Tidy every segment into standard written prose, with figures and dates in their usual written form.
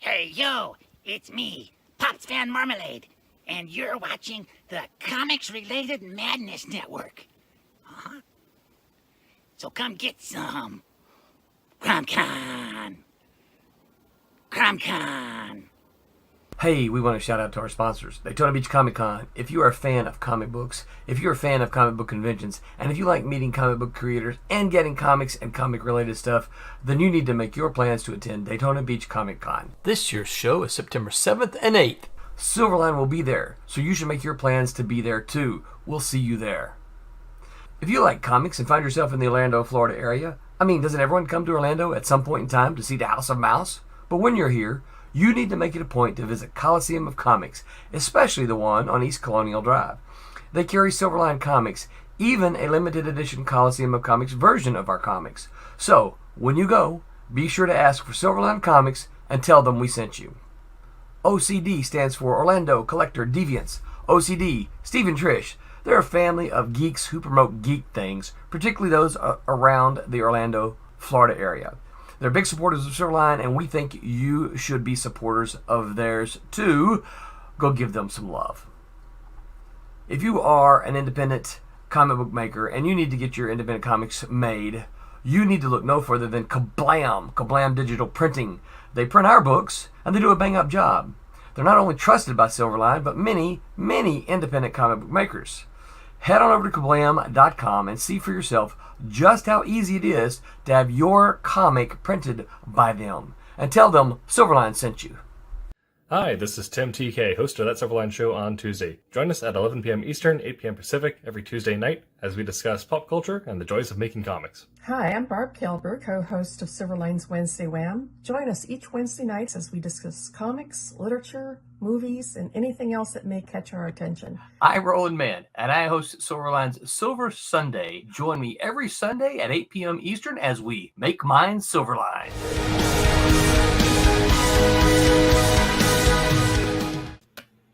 Hey, yo, it's me, Pops Van Marmalade, and you're watching the Comics-Related Madness Network. Huh? So come get some. CromCon. CromCon. Hey, we want to shout out to our sponsors, Daytona Beach Comic Con. If you are a fan of comic books, if you're a fan of comic book conventions, and if you like meeting comic book creators and getting comics and comic-related stuff, then you need to make your plans to attend Daytona Beach Comic Con. This year's show is September 7th and 8th. Silverline will be there, so you should make your plans to be there too. We'll see you there. If you like comics and find yourself in the Orlando, Florida area, doesn't everyone come to Orlando at some point in time to see the House of Mouse? But when you're here, you need to make it a point to visit Coliseum of Comics, especially the one on East Colonial Drive. They carry Silverline comics, even a limited edition Coliseum of Comics version of our comics. So, when you go, be sure to ask for Silverline Comics and tell them we sent you. OCD stands for Orlando Collector Deviants. OCD, Steve and Trish, they're a family of geeks who promote geek things, particularly those around the Orlando, Florida area. They're big supporters of Silverline, and we think you should be supporters of theirs too. Go give them some love. If you are an independent comic book maker and you need to get your independent comics made, you need to look no further than Kablam Digital Printing. They print our books, and they do a bang-up job. They're not only trusted by Silverline, but many independent comic book makers. Head on over to Kablam.com and see for yourself just how easy it is to have your comic printed by them. And tell them Silverline sent you. Hi, this is Tim TK, host of That Silverline Show on Tuesday. Join us at 11 p.m. Eastern, 8 p.m. Pacific every Tuesday night as we discuss pop culture and the joys of making comics. Hi, I'm Barb Kilber, co-host of Silverline's Wednesday Wham. Join us each Wednesday nights as we discuss comics, literature, movies, and anything else that may catch our attention. I'm Roland Mann, and I host Silverline's Silver Sunday. Join me every Sunday at 8 p.m. Eastern as we make mine Silverline.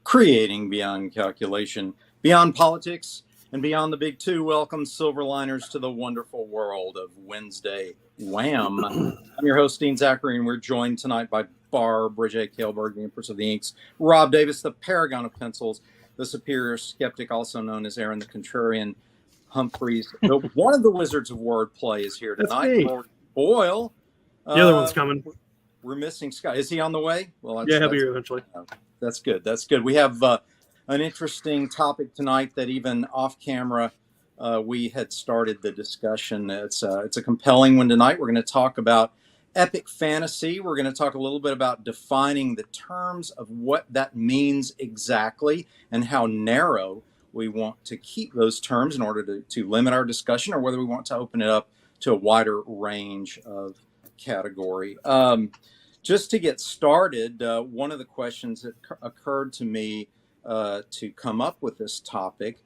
Creating beyond calculation, beyond politics, and beyond the big two. Welcome, Silverliners, to the wonderful world of Wednesday Wham. I'm your host, Dean Zachary, and we're joined tonight by Barb, Bridget Kailberg, the Empress of the Inks, Rob Davis, the Paragon of Pencils, the Superior Skeptic, also known as Aaron the Contrarian Humphreys. One of the Wizards of Wordplay is here tonight. Lord Boyle. The other one's coming. We're missing Scott. Is he on the way? Well, yeah, he'll be here eventually. That's good. That's good. We have an interesting topic tonight that even off camera we had started the discussion. It's a compelling one tonight. We're going to talk about epic fantasy. We're going to talk a little bit about defining the terms of what that means exactly and how narrow we want to keep those terms in order to limit our discussion, or whether we want to open it up to a wider range of category. Just to get started, one of the questions that occurred to me to come up with this topic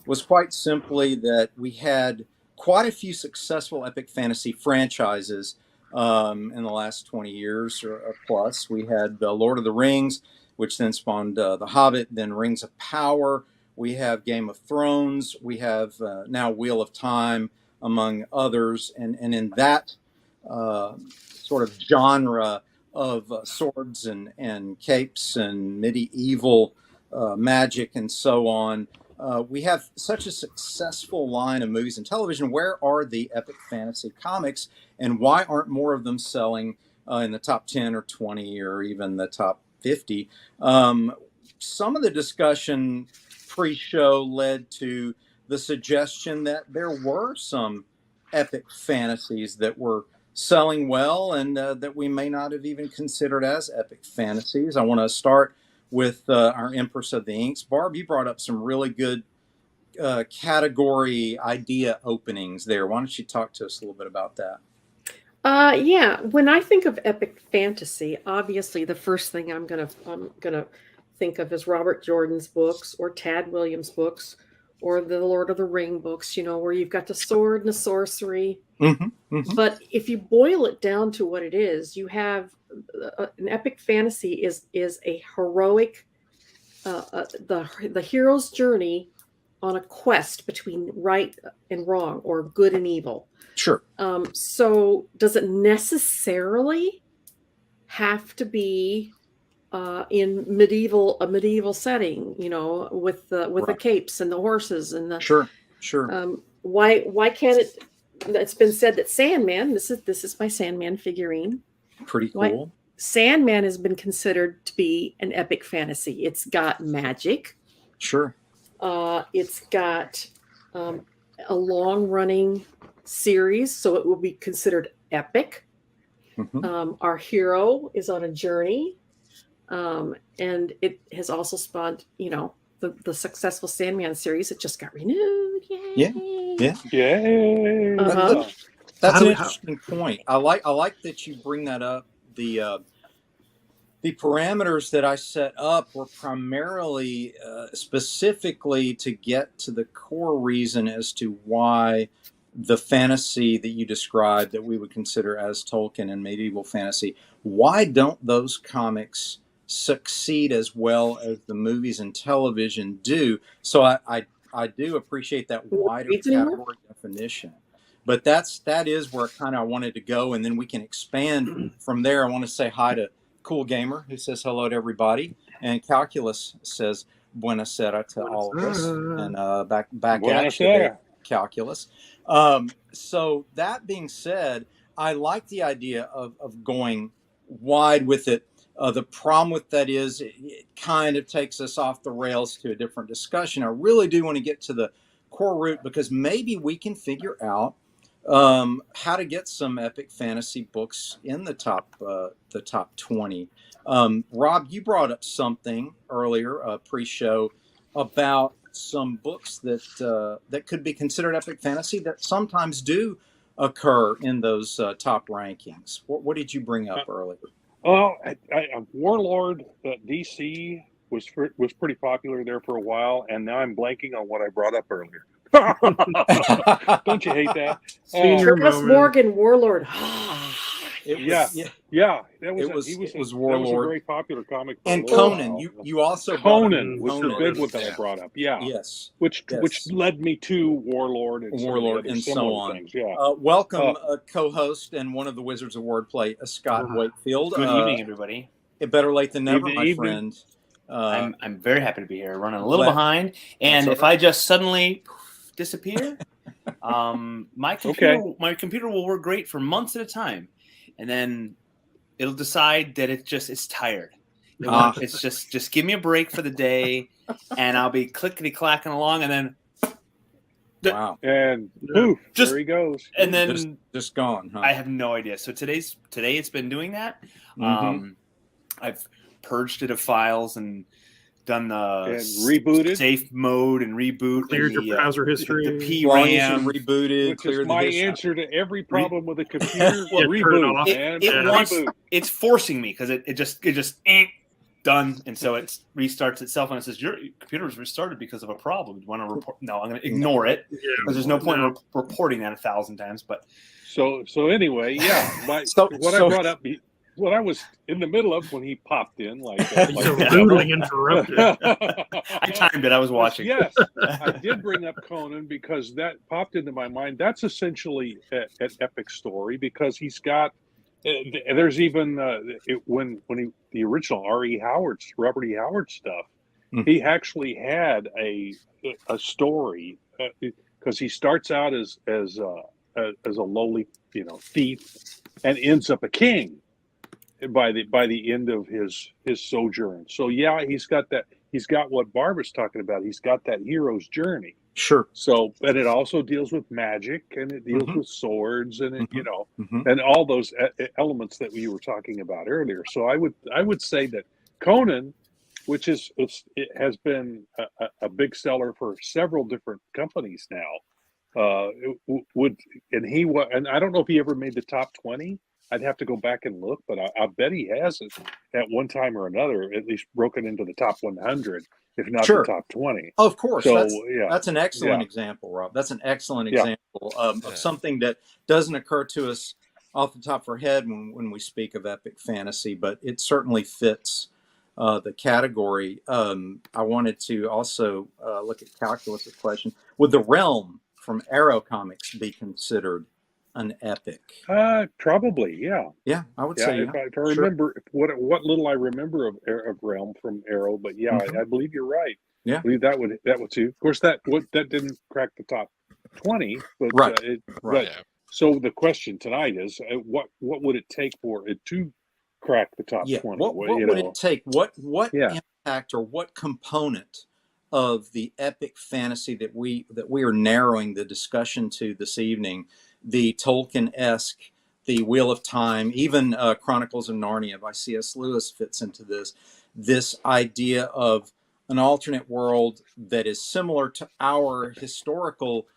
was quite simply that we had quite a few successful epic fantasy franchises in the last 20 years or plus. We had Lord of the Rings, which then spawned The Hobbit, then Rings of Power. We have Game of Thrones. We have now Wheel of Time, among others. And in that sort of genre of swords and capes and medieval magic and so on, we have such a successful line of movies and television. Where are the epic fantasy comics, and why aren't more of them selling in the top 10 or 20 or even the top 50? Some of the discussion pre-show led to the suggestion that there were some epic fantasies that were selling well and that we may not have even considered as epic fantasies. I want to start with our Empress of the Inks. Barb, you brought up some really good category idea openings there. Why don't you talk to us a little bit about that? Yeah, when I think of epic fantasy, obviously the first thing I'm gonna think of is Robert Jordan's books or Tad Williams' books or the Lord of the Ring books, where you've got the sword and the sorcery. Mm-hmm, mm-hmm. But if you boil it down to what it is, you have an epic fantasy is a heroic, the hero's journey on a quest between right and wrong, or good and evil. Sure. So does it necessarily have to be in a medieval setting, with the Right. capes and the horses and the Sure. Sure. why can't it? It's been said that Sandman. This is my Sandman figurine. Pretty Why cool. Sandman has been considered to be an epic fantasy. It's got magic. Sure. It's got a long-running series, so it will be considered epic. Mhm. Our hero is on a journey, and it has also spawned, the successful Sandman series. It just got renewed. Yay! Yeah. Yay! Uh-huh. That's How- an how- interesting point. I like that you bring that up. The parameters that I set up were primarily specifically to get to the core reason as to why the fantasy that you described that we would consider as Tolkien and medieval fantasy, why don't those comics succeed as well as the movies and television do? So I do appreciate that wider Reads anymore? category definition. But that is where kind of I wanted to go, and then we can expand from there. I want to say hi to Cool Gamer, who says hello to everybody, and Calculus says buena sera to all of us, and back Buena at you there, sera. Calculus. So that being said, I like the idea of going wide with it. The problem with that is it kind of takes us off the rails to a different discussion. I really do want to get to the core root, because maybe we can figure out how to get some epic fantasy books in the top 20. Rob, you brought up something earlier, pre-show, about some books that could be considered epic fantasy that sometimes do occur in those top rankings. What did you bring up earlier? Well, Warlord DC was pretty popular there for a while, and now I'm blanking on what I brought up earlier. Don't you hate that? Senior Travis moment. Morgan, Warlord. Yeah. That was It was that was a Warlord. very popular comic for a And little Conan. while. You also brought up Conan was the Conan. big one that I brought up. Yeah, Yes. which Yes. led me to Warlord and some of the Warlord other and so similar on. things. Yeah. Welcome, co-host and one of the Wizards of Wordplay, Scott Wakefield. Good evening, everybody. Better late than never, Evening, my evening. friend. I'm very happy to be here. Running a little glad- behind, and That's if all I just suddenly disappear, my computer will work great for months at a time, and then it'll decide that it's tired. It's just give me a break for the day, and I'll be clickety clacking along, and then Wow. And poof, Just- there he goes. and then Just gone, huh? I have no idea. So today it's been doing that. Mhm. I've purged it of files and done the And rebooted. safe mode and reboot. Cleared and your browser history. The Long as you PRAM. rebooted, Which cleared is the my history. answer to every problem with a computer. Yeah, turn it Reboot, off. man. It wants. Reboot. It's forcing me because it just done, and so it restarts itself and it says your computer was restarted because of a problem. You want to report? No, I'm going to ignore it Yeah. because there's no point in reporting that 1,000 times. But So anyway, yeah. I brought up, what I was in the middle of when he popped in, like So rudely interrupted. I timed it. I was watching. Yes, I did bring up Conan because that popped into my mind. That's essentially an epic story because he's got. There's even when the original Robert E. Howard stuff, he actually had a story because he starts out as a lowly thief and ends up a king by the end of his sojourn. So yeah, he's got what Barbara's talking about. He's got that hero's journey. Sure. So, but it also deals with magic and it deals with swords and it, Mhm. and all those elements that we were talking about earlier. So I would say that Conan, which it has been a big seller for several different companies now, and I don't know if he ever made the top 20. I'd have to go back and look, but I bet he has it at one time or another, at least broken into the top 100, if not Sure. the top 20. Of course. So, that's an excellent Yeah. example, Rob. That's an excellent Yeah. example of something that doesn't occur to us off the top of our head when we speak of epic fantasy, but it certainly fits the category. I wanted to also look at Calculus' question. Would the Realm from Arrow Comics be considered an epic? Probably, yeah. Yeah, I would Yeah, say if I Sure. remember what little I remember of Realm from Arrow, but yeah, Mhm. I believe you're right. Yeah. I believe that would too. Of course, that didn't crack the top 20, but Right. but so the question tonight is, what would it take for it to crack the top Yeah. 20? What would it take? What impact or what component of the epic fantasy that we are narrowing the discussion to this evening, the Tolkien-esque, the Wheel of Time, even Chronicles of Narnia by C.S. Lewis fits into this idea of an alternate world that is similar to our historical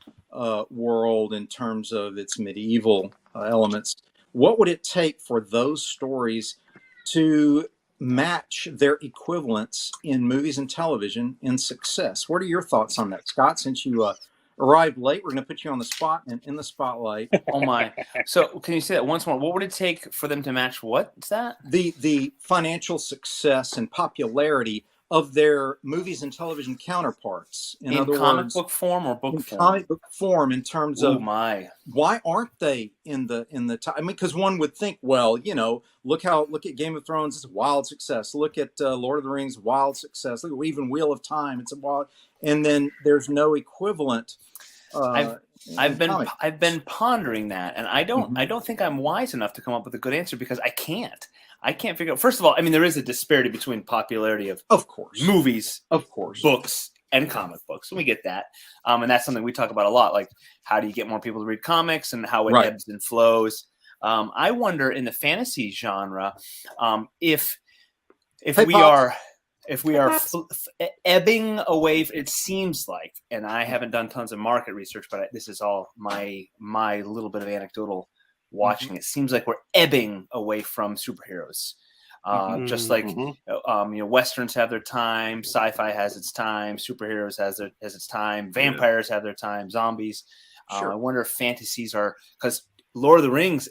world in terms of its medieval elements. What would it take for those stories to match their equivalents in movies and television in success? What are your thoughts on that, Scott? Since you arrived late, we're going to put you on the spot and in the spotlight. Oh my! So can you say that once more? What would it take for them to match? What's that? The financial success and popularity of their movies and television counterparts. In other comic words, book form or book in form? comic book form, in terms of my. Why aren't they in the I mean, because one would think, well, look at Game of Thrones, it's a wild success. Look at Lord of the Rings, wild success. Look at even Wheel of Time, it's a wild. And then there's no equivalent. I've been pondering that, and I don't think I'm wise enough to come up with a good answer because I can't figure out. First of all, I mean, there is a disparity between popularity of course, movies, of course, books, and comic books. We get that, and that's something we talk about a lot. Like, how do you get more people to read comics, and how it ebbs and flows. I wonder in the fantasy genre if we are ebbing away. It seems like, and I haven't done tons of market research, but this is all my little bit of anecdotal watching. It seems like we're ebbing away from superheroes. Just like westerns have their time, sci-fi has its time, superheroes has its time, vampires have their time, zombies. I wonder if fantasies are, because Lord of the Rings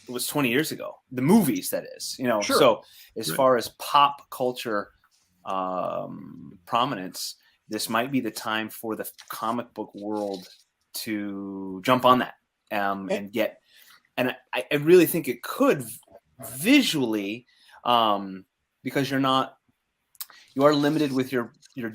was 20 years ago, the movies, that is, so as far as pop culture prominence, this might be the time for the comic book world to jump on that and get. And I really think it could visually, because you are limited with your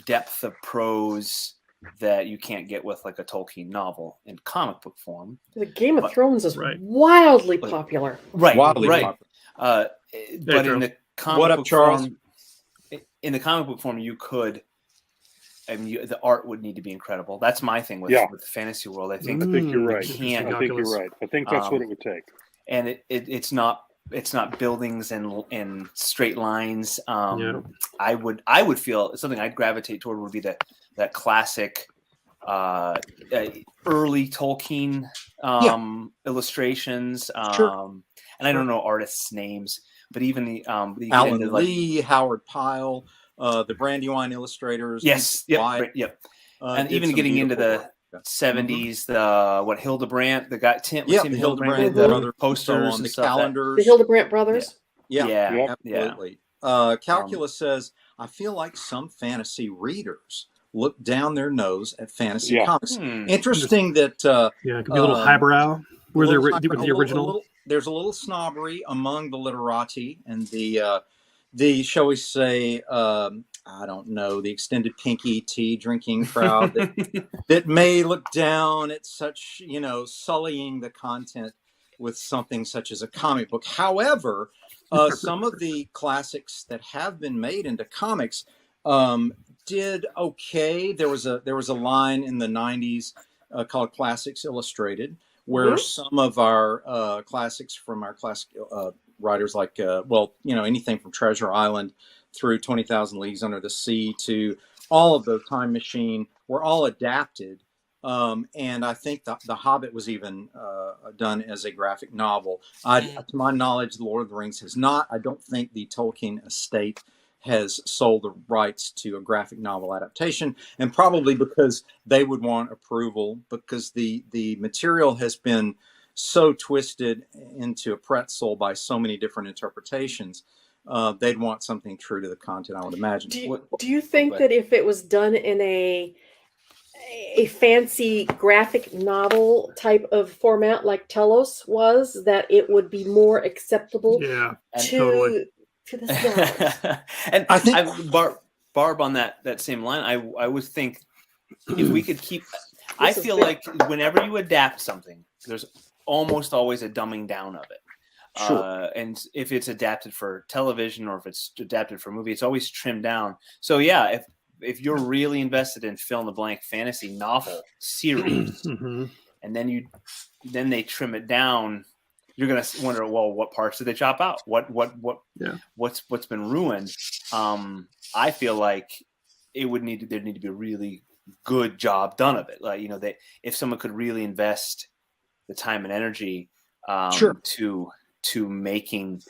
depth of prose that you can't get with like a Tolkien novel in comic book form. The Game of Thrones is wildly popular. Wildly popular. But in the comic book form, in the comic book form, you could. I mean, the art would need to be incredible. That's my thing with the fantasy world. I think you're right. I think you're right. I think that's what it would take. And it's not buildings and straight lines. I would feel something I'd gravitate toward would be that classic early Tolkien illustrations. And I don't know artists' names, but even the Alan Lee, Howard Pyle. The Brandywine illustrators. Yes. Yep. And even getting into the 70s, the Hildebrandt, the guy Tim. Yeah, the Hildebrandt, the other posters, on the calendars. The Hildebrandt brothers. Yeah, absolutely. Calculus says, I feel like some fantasy readers look down their nose at fantasy comics. Interesting that it could be a little highbrow. Where they're with the original. There's a little snobbery among the literati and the shall we say, I don't know, the extended pinky tea drinking crowd that may look down at such, sullying the content with something such as a comic book. However, some of the classics that have been made into comics did okay. There was a line in the 90s called Classics Illustrated, where some of our classics from our classic writers like, anything from Treasure Island through 20,000 Leagues Under the Sea to all of the Time Machine were all adapted. And I think the Hobbit was even done as a graphic novel. To my knowledge, The Lord of the Rings has not. I don't think the Tolkien estate has sold the rights to a graphic novel adaptation, and probably because they would want approval, because the material has been so twisted into a pretzel by so many different interpretations. They'd want something true to the content, I would imagine. Do you think that if it was done in a fancy graphic novel type of format like Telos was, that it would be more acceptable Yeah, to totally. to the scholars. And I think Barb, on that same line, I would think if we could keep. I This is feel big. like whenever you adapt something, there's almost always a dumbing down of it. Sure. And if it's adapted for television or if it's adapted for movie, it's always trimmed down. So yeah, if you're really invested in fill in the blank fantasy novel series, Mhm. and then they trim it down, you're gonna wonder, well, what parts did they chop out? Yeah. What's been ruined? I feel like there'd need to be a really good job done of it. Like, if someone could really invest the time and energy Sure. to making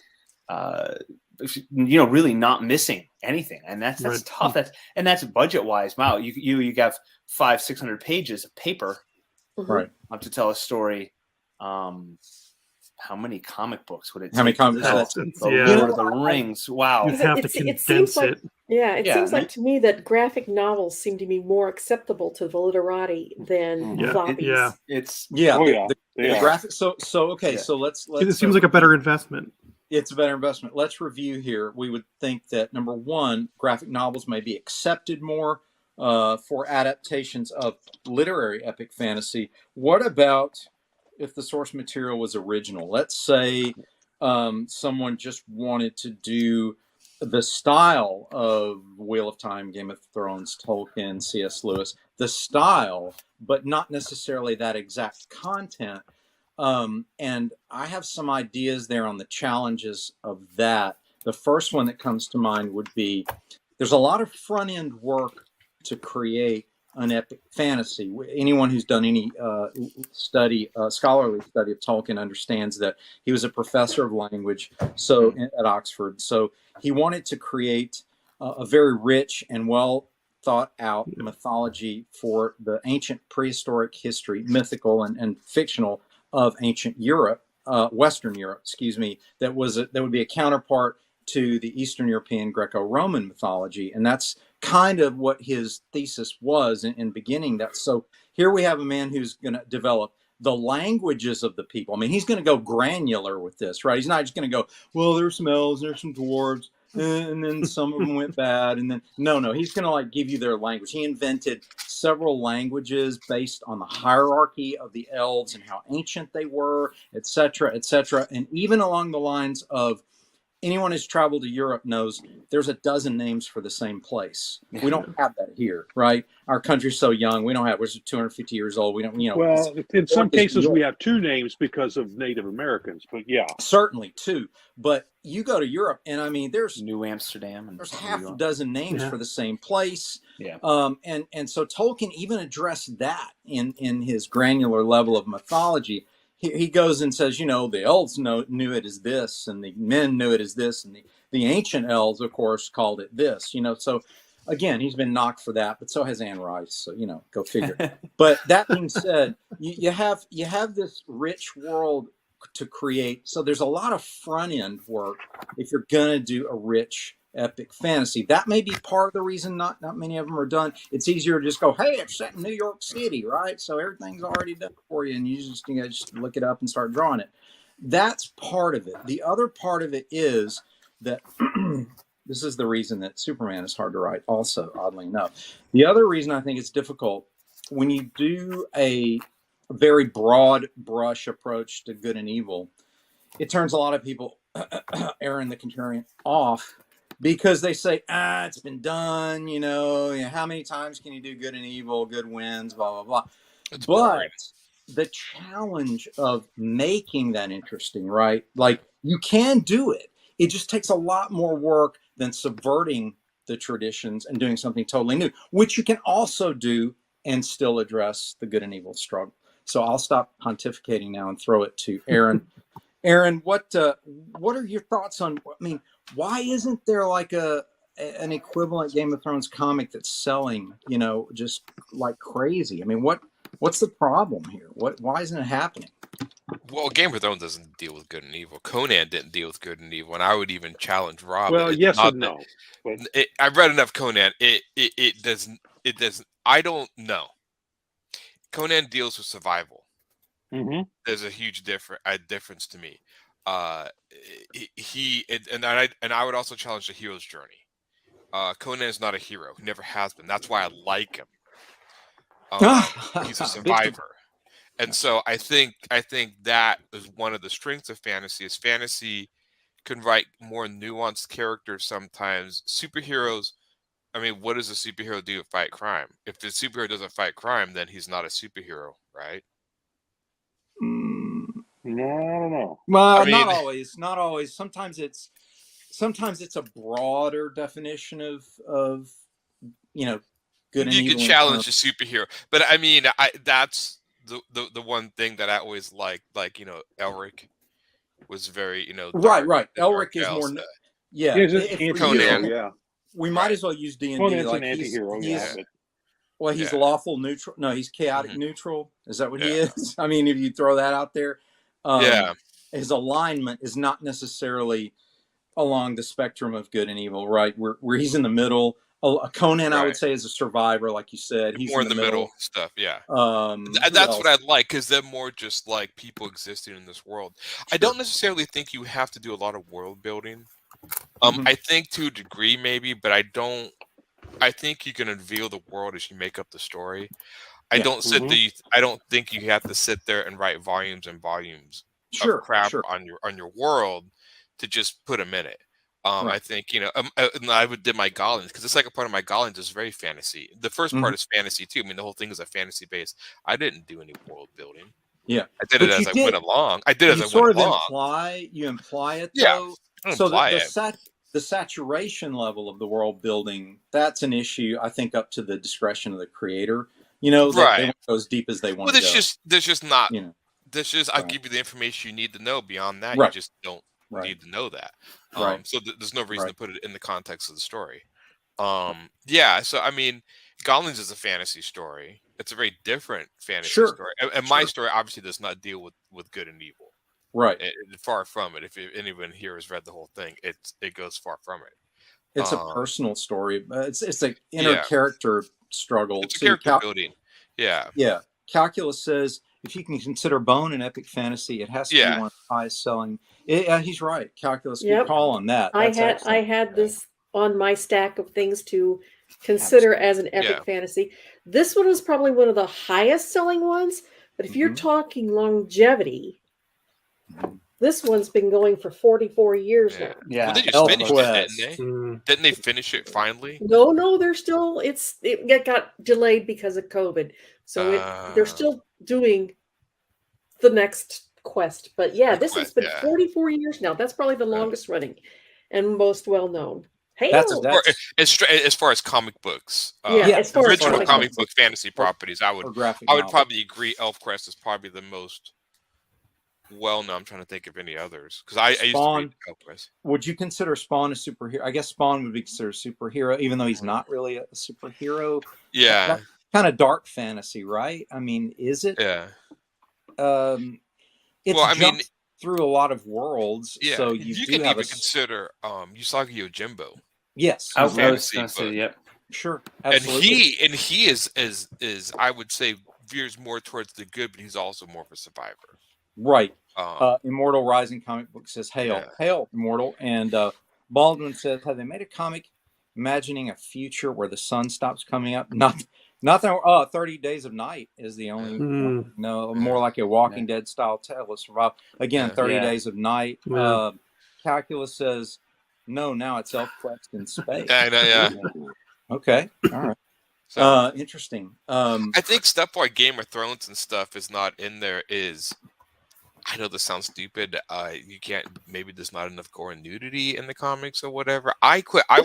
really not missing anything, and that's Right. tough. That's budget wise. Wow, you have 500-600 pages of paper Right. to tell a story. How many comic books would it take? How many comic to books? tell It's- the yeah. Lord of the Rings? Wow. You'd have to It seems condense like, it. it Yeah, seems like to me that graphic novels seem to be more acceptable to the literati than Yeah. floppies. Yeah. It's Yeah. Oh, the- yeah. the Yeah. graphic. So okay. Yeah. So let's. It seems like a better investment. It's a better investment. Let's review here. We would think that number one, graphic novels may be accepted more for adaptations of literary epic fantasy. What about if the source material was original? Let's say someone just wanted to do the style of Wheel of Time, Game of Thrones, Tolkien, C.S. Lewis, the style, but not necessarily that exact content. And I have some ideas there on the challenges of that. The first one that comes to mind would be there's a lot of front end work to create an epic fantasy. Anyone who's done any scholarly study of Tolkien understands that he was a professor of language at Oxford. So he wanted to create a very rich and well thought out mythology for the ancient prehistoric history, mythical and fictional, of ancient Europe, Western Europe, excuse me, that would be a counterpart to the Eastern European Greco-Roman mythology. And that's kind of what his thesis was in beginning that. So here we have a man who's going to develop the languages of the people. I mean, he's going to go granular with this, right? He's not just going to go, well, there's some elves, there's some dwarves, and then some of them went bad. And then, no, he's going to give you their language. He invented several languages based on the hierarchy of the elves and how ancient they were, et cetera, et cetera. And even along the lines of anyone who's traveled to Europe knows there's a dozen names for the same place. We don't have that here, right? Our country's so young. We don't have, we're 250 years old. We don't, Well, in some cases we have two names because of Native Americans, but yeah. Certainly two. But you go to Europe and I mean, there's New Amsterdam and there's half a dozen names for the same place. Yeah. And so Tolkien even addressed that in his granular level of mythology. He goes and says, the elves knew it as this, and the men knew it as this, and the ancient elves, of course, called it this. So again, he's been knocked for that, but so has Anne Rice. So go figure. But that being said, you have this rich world to create. So there's a lot of front end work if you're gonna do a rich epic fantasy. That may be part of the reason not many of them are done. It's easier to just go, hey, it's set in New York City, right? So everything's already done for you, and you just look it up and start drawing it. That's part of it. The other part of it is that this is the reason that Superman is hard to write also, oddly enough. The other reason I think it's difficult, when you do a very broad brush approach to good and evil, it turns a lot of people, Aaron the Contrarian, off, because they say, it's been done, how many times can you do good and evil, good wins, blah, blah, blah. It's but boring. The challenge of making that interesting, right? You can do it. It just takes a lot more work than subverting the traditions and doing something totally new, which you can also do and still address the good and evil struggle. So I'll stop pontificating now and throw it to Aaron. Aaron, what are your thoughts on? I mean, why isn't there an equivalent Game of Thrones comic that's selling, just like crazy? I mean, what's the problem here? Why isn't it happening? Well, Game of Thrones doesn't deal with good and evil. Conan didn't deal with good and evil, and I would even challenge Rob. Well, yes and no. I've read enough Conan. It doesn't. I don't know. Conan deals with survival. Mm-hmm. There's a huge difference to me. I would also challenge the hero's journey. Conan is not a hero. He never has been. That's why I like him. He's a survivor. And so I think that is one of the strengths of fantasy. Is fantasy can write more nuanced characters sometimes. Superheroes, I mean, what does a superhero do to fight crime? If the superhero doesn't fight crime, then he's not a superhero, right? No, I don't know. Well, I mean- not always. Not always. Sometimes it's a broader definition of good and You evil. can challenge a superhero, but I mean, that's the one thing that I always liked. Like, Elric was very, dark, Right. the Elric dark is more. elves, Yeah. He's an if anti-hero, Conan. yeah. we might as well use D&D. Conan's Like an anti-hero, he's but well, he's Yeah. lawful neutral. No, he's chaotic Mhm. neutral. Is that what he Yeah. is? I mean, if you throw that out there, Yeah. his alignment is not necessarily along the spectrum of good and evil, right? Where he's in the middle. Conan, I would Right. say, is a survivor, like you said. He's more in the middle stuff. Yeah. Who That's what I else? like, because they're more just like people existing in this world. I don't necessarily think you have to do a lot of world building. Mhm. I think to a degree maybe, but I don't. I think you can unveil the world as you make up the story. I Yeah. don't I don't think you have to sit there and write volumes and volumes Sure, of crap sure. on your world to just put them in it. I Right. think and I did my Goblins, because the second part of my Goblins is very fantasy. The first part is fantasy too. I mean, the whole thing is a fantasy base. I didn't do any world building. Yeah. I did But it as you I went did. along. I did it You as I sort went of along. imply it, Yeah. though. I So imply it. the saturation level of the world building, that's an issue, I think, up to the discretion of the creator. They Right. want to go as deep as they want Well, to there's go. just not. You know, I'll Right. give you the information you need to know. Beyond that, Right. you just don't Right. need to know that. Right. So there's no reason Right. to put it in the context of the story. Yeah. So I mean, Goblins is a fantasy story. It's a very different fantasy Sure. story. And my Sure. story obviously does not deal with good and evil. Right. Far from it. If anyone here has read the whole thing, it goes far from it. It's a personal story, but it's an inner Yeah. character struggle. It's a too. character building. Yeah. Yeah. Calculus says if you can consider Bone an epic fantasy, it has to be Yeah. one of the highest selling. He's right. Calculus, Yep. good call on that. I That's had excellent. this on my stack of things to consider as an epic Yeah. fantasy. This one was probably one of the highest selling ones, but if you're Mhm. talking longevity, this one's been going for 44 years Yeah. now. Yeah. Well, they just Elf finished it, Quest. didn't they? Mm. Didn't they finish it finally? No, they're still it got delayed because of COVID. So they're still doing the next quest. But yeah, The this has quest, been yeah. 44 years now. That's probably the longest running and most well known. Hey, That's As far as comic books, yeah, as far as original comic books. book fantasy properties, I would or graphic I would novel. probably agree. ElfQuest is probably the most well known. I'm trying to think of any others, because I used to Spawn. read ElfQuest. Would you consider Spawn a superhero? I guess Spawn would be considered a superhero, even though he's not really a superhero. Yeah, Kind of dark fantasy, right? I mean, is it? yeah. It's Well, I mean- jumped through a lot of worlds, Yeah, so you do can have even consider Usagi Yojimbo. Yes, I was fantasy, going to say, but- yep. sure, absolutely. And he is I would say veers more towards the good, but he's also more of a survivor. Right. Um, Immortal Rising comic book says, "Hail, Yeah. hail, Immortal." And Baldwin says, "Have they made a comic imagining a future where the sun stops coming up? Nothing. 30 Days of Night is the only. Mm. No, more like a Walking Dead style tale of survival. Again, Yeah. 30 Yeah. Days of Night. Yeah. Calculus says, no, now it's ElfQuest in space. I know, yeah. Okay, all right. So Interesting. I think stuff like Game of Thrones and stuff is not in there. I know this sounds stupid. You can't. Maybe there's not enough gore and nudity in the comics or whatever. I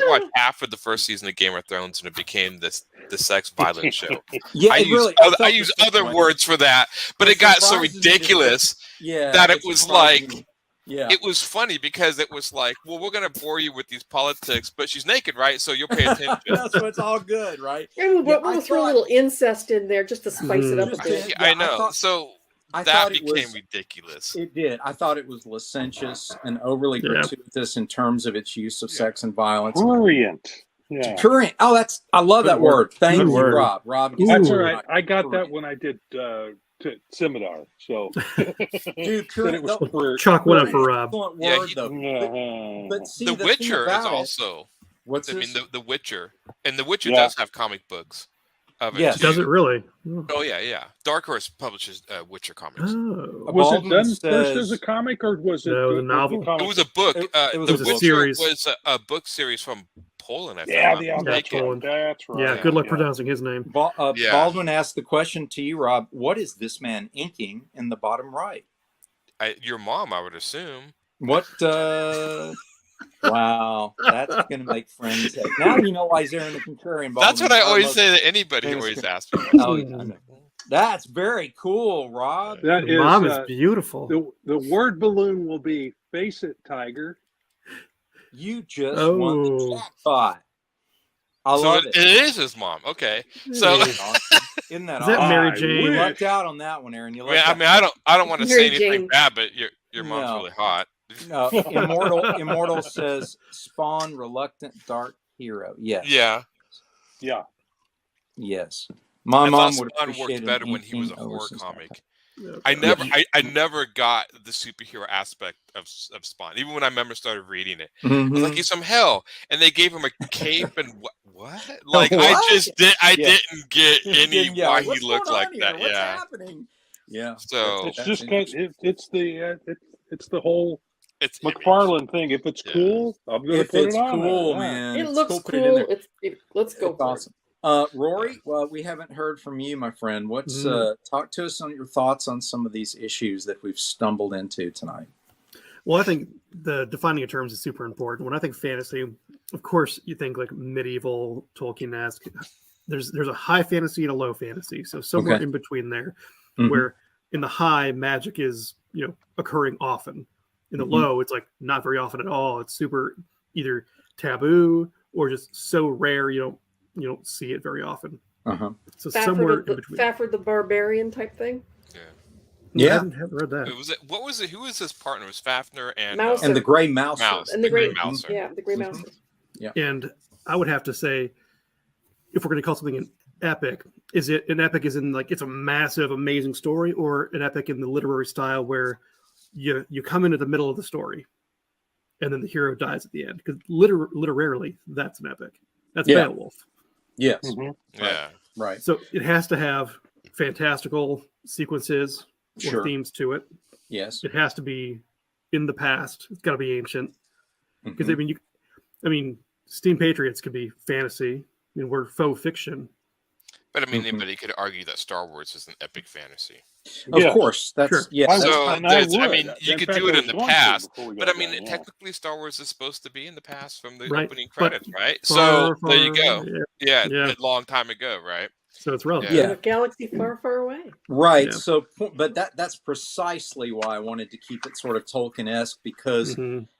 watched half of the first season of Game of Thrones, and it became the sex violence show. Yeah, I it use really. I use other words for that, but It it got so surprises me that- ridiculous Yeah, that it it's was surprising. like. Yeah. It was funny because it was like, well, we're gonna bore you with these politics, but she's naked, right? So you'll pay attention. That's what's all good, right? And Yeah, we'll I throw a thought- little incest in there just to spice it up a Just bit. to- I I know. thought- So I that thought it became was. ridiculous. It did. I thought it was licentious and overly Yeah. gratuitous in terms of its use of sex and violence. Brilliant. Yeah. Current. Oh, I love that word. Thank Good you, word. Rob. Rob, That's Ooh. all right. I got that when I did Scimitar. So, dude, said it was career. Chalk one up for Rob. Excellent Yeah, word, though. But see, The the thing Witcher is about it, also. what's I this? mean, the Witcher, and the Witcher Yeah. does have comic books of it Yes. too. Does it really? Oh yeah. Dark Horse publishes Witcher comics. Oh. Was it Baldwin done first says- as a comic, or was it No, it was a the novel. comic? It was a book. It was The a Witcher series. was a book series from Poland. If Yeah, I'm the not mistaken. Poland. That's right. Yeah, good luck pronouncing his name. Yeah. Baldwin asked the question to you, Rob. What is this man inking in the bottom right? Your mom, I would assume. What? Wow, that's gonna make friends. Now you know why he's there in the contrarian. That's what I Baldwin. always say to anybody who always asks me. Oh, yeah, I know. That's very cool, Rob. That Your mom is beautiful. The word balloon will be "Face it, Tiger." You just won the jackpot. I love it. It is his mom. Okay, so isn't that Is that awesome? Mary Jane? You lucked out on that one, Aaron. You I mean, I don't want to Mary say anything Jane. bad, but your mom's really hot. No, Immortal says Spawn, reluctant dark hero. Yes. Yeah. Yes. My I mom thought would Spawn appreciate worked better when he was a anything horror overseas comic. Yeah. I never got the superhero aspect of Spawn. Even when I remember started reading it, I was like, he's from hell, and they gave him a cape and what? Like What? I didn't get any Yeah, why what's he looked going on like here? that. What's Yeah. happening? Yeah. So It's just it's the whole it's McFarlane thing. If it's cool, I'm going to If put it's it on. cool, there. man. It it's looks Put it in cool. there. Let's go It's for awesome. Rory, well, we haven't heard from you, my friend. What's talk to us on your thoughts on some of these issues that we've stumbled into tonight? Well, I think the defining of terms is super important. When I think fantasy, of course, you think like medieval Tolkien-esque. There's a high fantasy and a low fantasy, so somewhere in between there, where in the high magic is occurring often. In the low, it's like not very often at all. It's super either taboo or just so rare you don't see it very often. So somewhere in between. Fafford the Barbarian type thing. I haven't read that. What was it? Who was his partner? It was Fafnir and Mouser. And the Gray Mouse. And the Gray Mouser. Yeah, the Gray Mouse. Yeah. And I would have to say, if we're going to call something an epic, is it an epic as in like it's a massive, amazing story, or an epic in the literary style where you come into the middle of the story and then the hero dies at the end? Because literarily, that's an epic. That's Beowulf. Yes. Yeah. Right. So it has to have fantastical sequences or themes to it. Yes. It has to be in the past. It's got to be ancient. Because I mean, Steam Patriots could be fantasy. I mean, we're faux fiction. But I mean, anybody could argue that Star Wars is an epic fantasy. Of course, that's sure. So I mean, you In could fact, do it I in the was going to past, before we but got I mean, done, technically, Star Wars is supposed to be in the past from the Right, opening but credits, right? far, So there you far, go. Yeah, a long time ago, right? So it's relevant. In a galaxy far, far away. Right. Yeah. So, but that's precisely why I wanted to keep it sort of Tolkien-esque, because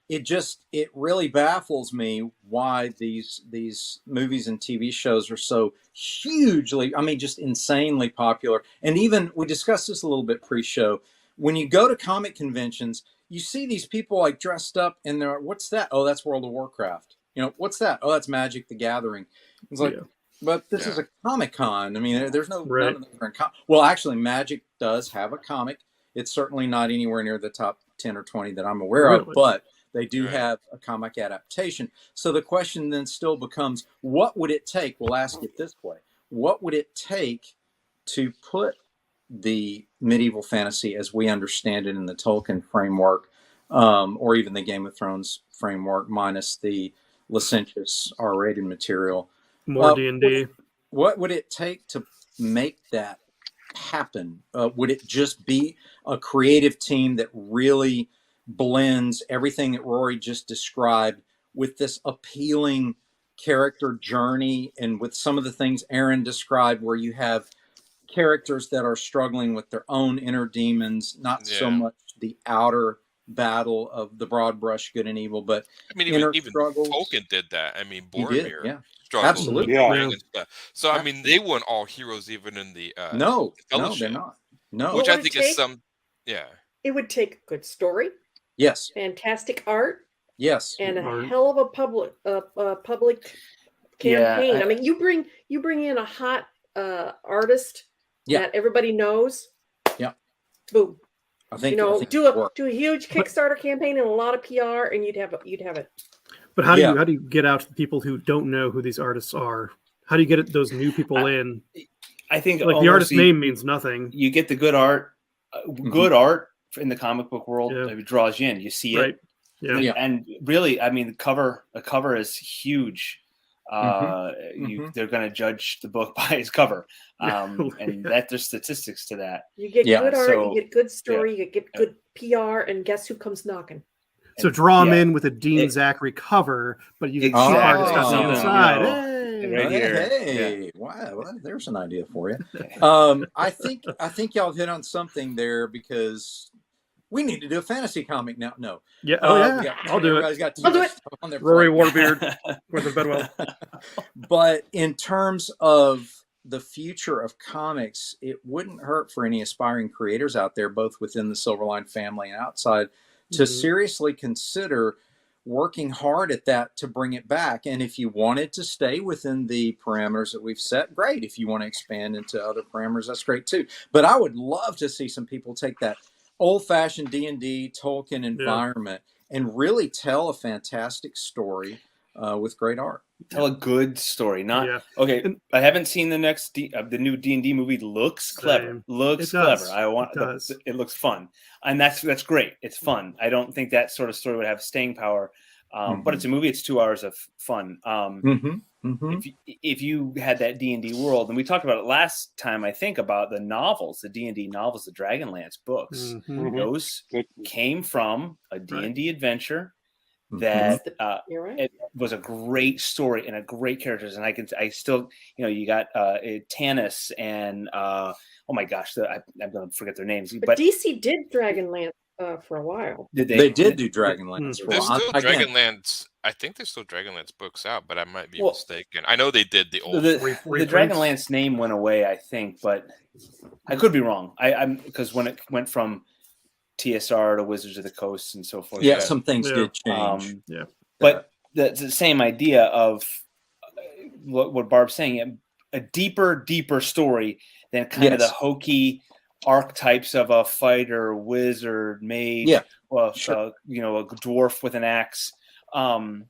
it really baffles me why these movies and TV shows are so hugely, I mean, just insanely popular. And even we discussed this a little bit pre-show. When you go to comic conventions, you see these people like dressed up and they're, what's that? Oh, that's World of Warcraft. What's that? Oh, that's Magic the Gathering. It's like, but this is a Comic-Con. I mean, there's no none of them are well, actually, Magic does have a comic. It's certainly not anywhere near the top 10 or 20 that I'm aware of, but they do have a comic adaptation. So the question then still becomes, what would it take? We'll ask it this way. What would it take to put the medieval fantasy as we understand it in the Tolkien framework, or even the Game of Thrones framework, minus the licentious R-rated material? More D&D. What would it take to make that happen? Would it just be a creative team that really blends everything that Rory just described with this appealing character journey, and with some of the things Aaron described, where you have characters that are struggling with their own inner demons, not so much the outer battle of the broad brush good and evil, but I mean, even Tolkien did that. I mean, Boromir struggled absolutely, with and stuff. So I mean, they weren't all heroes, even in the no, Fellowship, they're not. No, which I think is some. Yeah, it would take good story. Yes. Fantastic art. Yes. And a hell of a public campaign. Yeah, I mean, you bring in a hot artist that everybody knows. Yeah. Boom. I think do a huge Kickstarter campaign and a lot of PR, and you'd have it. But how do you get out to the people who don't know who these artists are? How do you get those new people in? I think like the artist name means nothing. You get the good art. Good art in the comic book world draws you in. You see it, and really, I mean, the cover is huge. They're going to judge the book by its cover, and that there's statistics to that. You get good art, you get good story, you get good PR, and guess who comes knocking? So draw them in with a Dean Zachary cover, but you can see artists on the inside. Hey, wow, well, there's an idea for you. I think y'all hit on something there, because we need to do a fantasy comic now. No. Yeah. I'll do it. I'll do it. On their Rory Warbeard with the Bedwell. But in terms of the future of comics, it wouldn't hurt for any aspiring creators out there, both within the Silverline family and outside, to seriously consider working hard at that to bring it back. And if you wanted to stay within the parameters that we've set, great. If you want to expand into other parameters, that's great too. But I would love to see some people take that old-fashioned D&D Tolkien environment and really tell a fantastic story with great art. Tell a good story, okay. I haven't seen the next the new D&D movie. Looks clever. Looks clever. It looks fun, and that's great. It's fun. I don't think that sort of story would have staying power, but it's a movie. It's 2 hours of fun. If you had that D&D world, and we talked about it last time, I think, about the novels, the D&D novels, the Dragonlance books. Those came from a D&D adventure that it was a great story and a great characters. And I still, you got Tanis and oh my gosh, I'm going to forget their names. But DC did Dragonlance for a while. Did they? They did do Dragonlance. There's still Dragonlance. I think there's still Dragonlance books out, but I might be mistaken. I know they did the old. The Dragonlance name went away, I think, but I could be wrong. I'm because when it went from TSR to Wizards of the Coast and so forth. Yeah, some things did change. But the same idea of what Barb's saying, a deeper story than kind of the hokey archetypes of a fighter, wizard, mage, a dwarf with an axe, and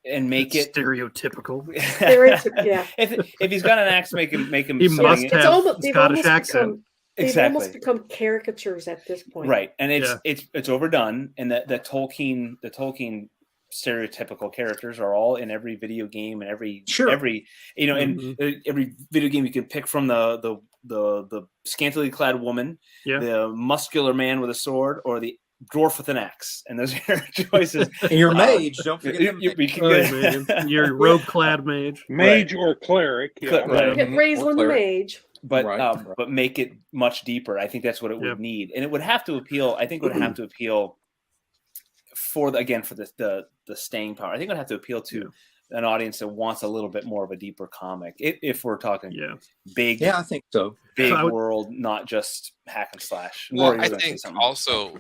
make it stereotypical. If he's got an axe, make him. He must have a Scottish accent. They've almost become caricatures at this point, right? And it's overdone, and the Tolkien stereotypical characters are all in every video game and every and every video game you can pick from the scantily clad woman, the muscular man with a sword, or the dwarf with an axe, and those are your choices. And your mage, don't forget your robe-clad mage, or cleric. Get raised on the mage. But make it much deeper. I think that's what it would need, and it would have to appeal. I think it would have to appeal for the staying power. I think it would have to appeal to an audience that wants a little bit more of a deeper comic. If we're talking big, I think so. Big world, not just hack and slash. Well, I think also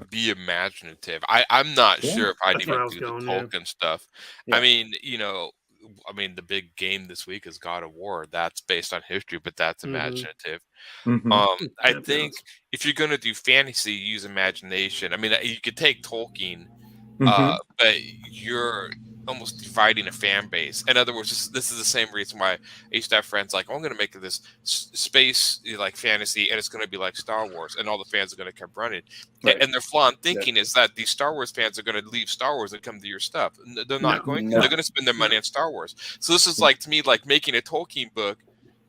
be imaginative. I'm not sure if I'd even do the Tolkien stuff. I mean, the big game this week is God of War. That's based on history, but that's imaginative. I think if you're going to do fantasy, use imagination. I mean, you could take Tolkien, but you're almost dividing a fan base. In other words, this is the same reason why I used to have friends like, I'm going to make this space like fantasy, and it's going to be like Star Wars, and all the fans are going to keep running. And their flaw in thinking is that these Star Wars fans are going to leave Star Wars and come to your stuff. They're not going to. They're going to spend their money on Star Wars. So this is like, to me, like making a Tolkien book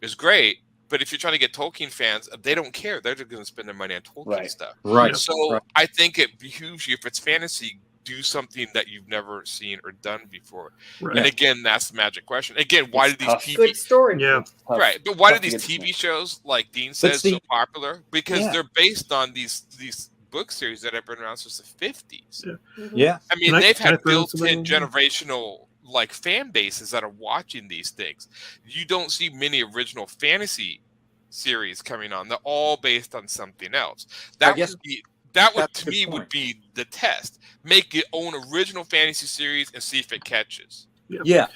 is great, but if you're trying to get Tolkien fans, they don't care. They're just going to spend their money on Tolkien stuff. So I think it behooves you, if it's fantasy, do something that you've never seen or done before. And again, that's the magic question. Again, why do these TV good story? But why do these TV shows, like Dean says, so popular? Because they're based on these book series that have been around since the 50s. I mean, they've had built-in generational like fan bases that are watching these things. You don't see many original fantasy series coming on. They're all based on something else. That would to me would be the test. Make your own original fantasy series and see if it catches. Yeah.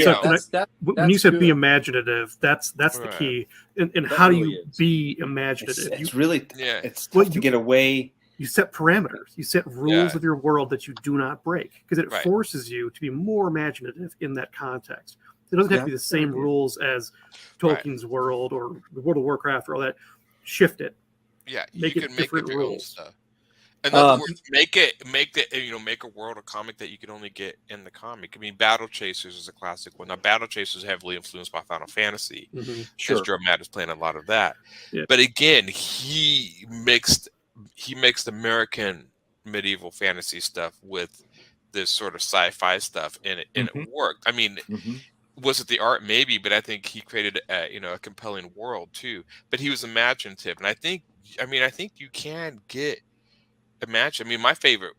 So That's when you said good. be imaginative, that's the Right. key. And That how do really you is. be imaginative? It's really Yeah. it's Well, tough to get away. You set parameters. You set rules of your world that you do not break, because it Right. forces you to be more imaginative in that context. It doesn't have to be the same rules as Tolkien's world or the World of Warcraft or all that. Shift it. Yeah, Make you it can make different up your own rules. stuff. In other words, make a world of comic that you can only get in the comic. I mean, Battle Chasers is a classic one. Now, Battle Chasers is heavily influenced by Final Fantasy, because Joe Matt is playing a lot of that. Yeah. But again, he mixed American medieval fantasy stuff with this sort of sci-fi stuff, and it worked. I mean, was it the art? Maybe, but I think he created a compelling world too. But he was imaginative, and I think you can get imagine. I mean,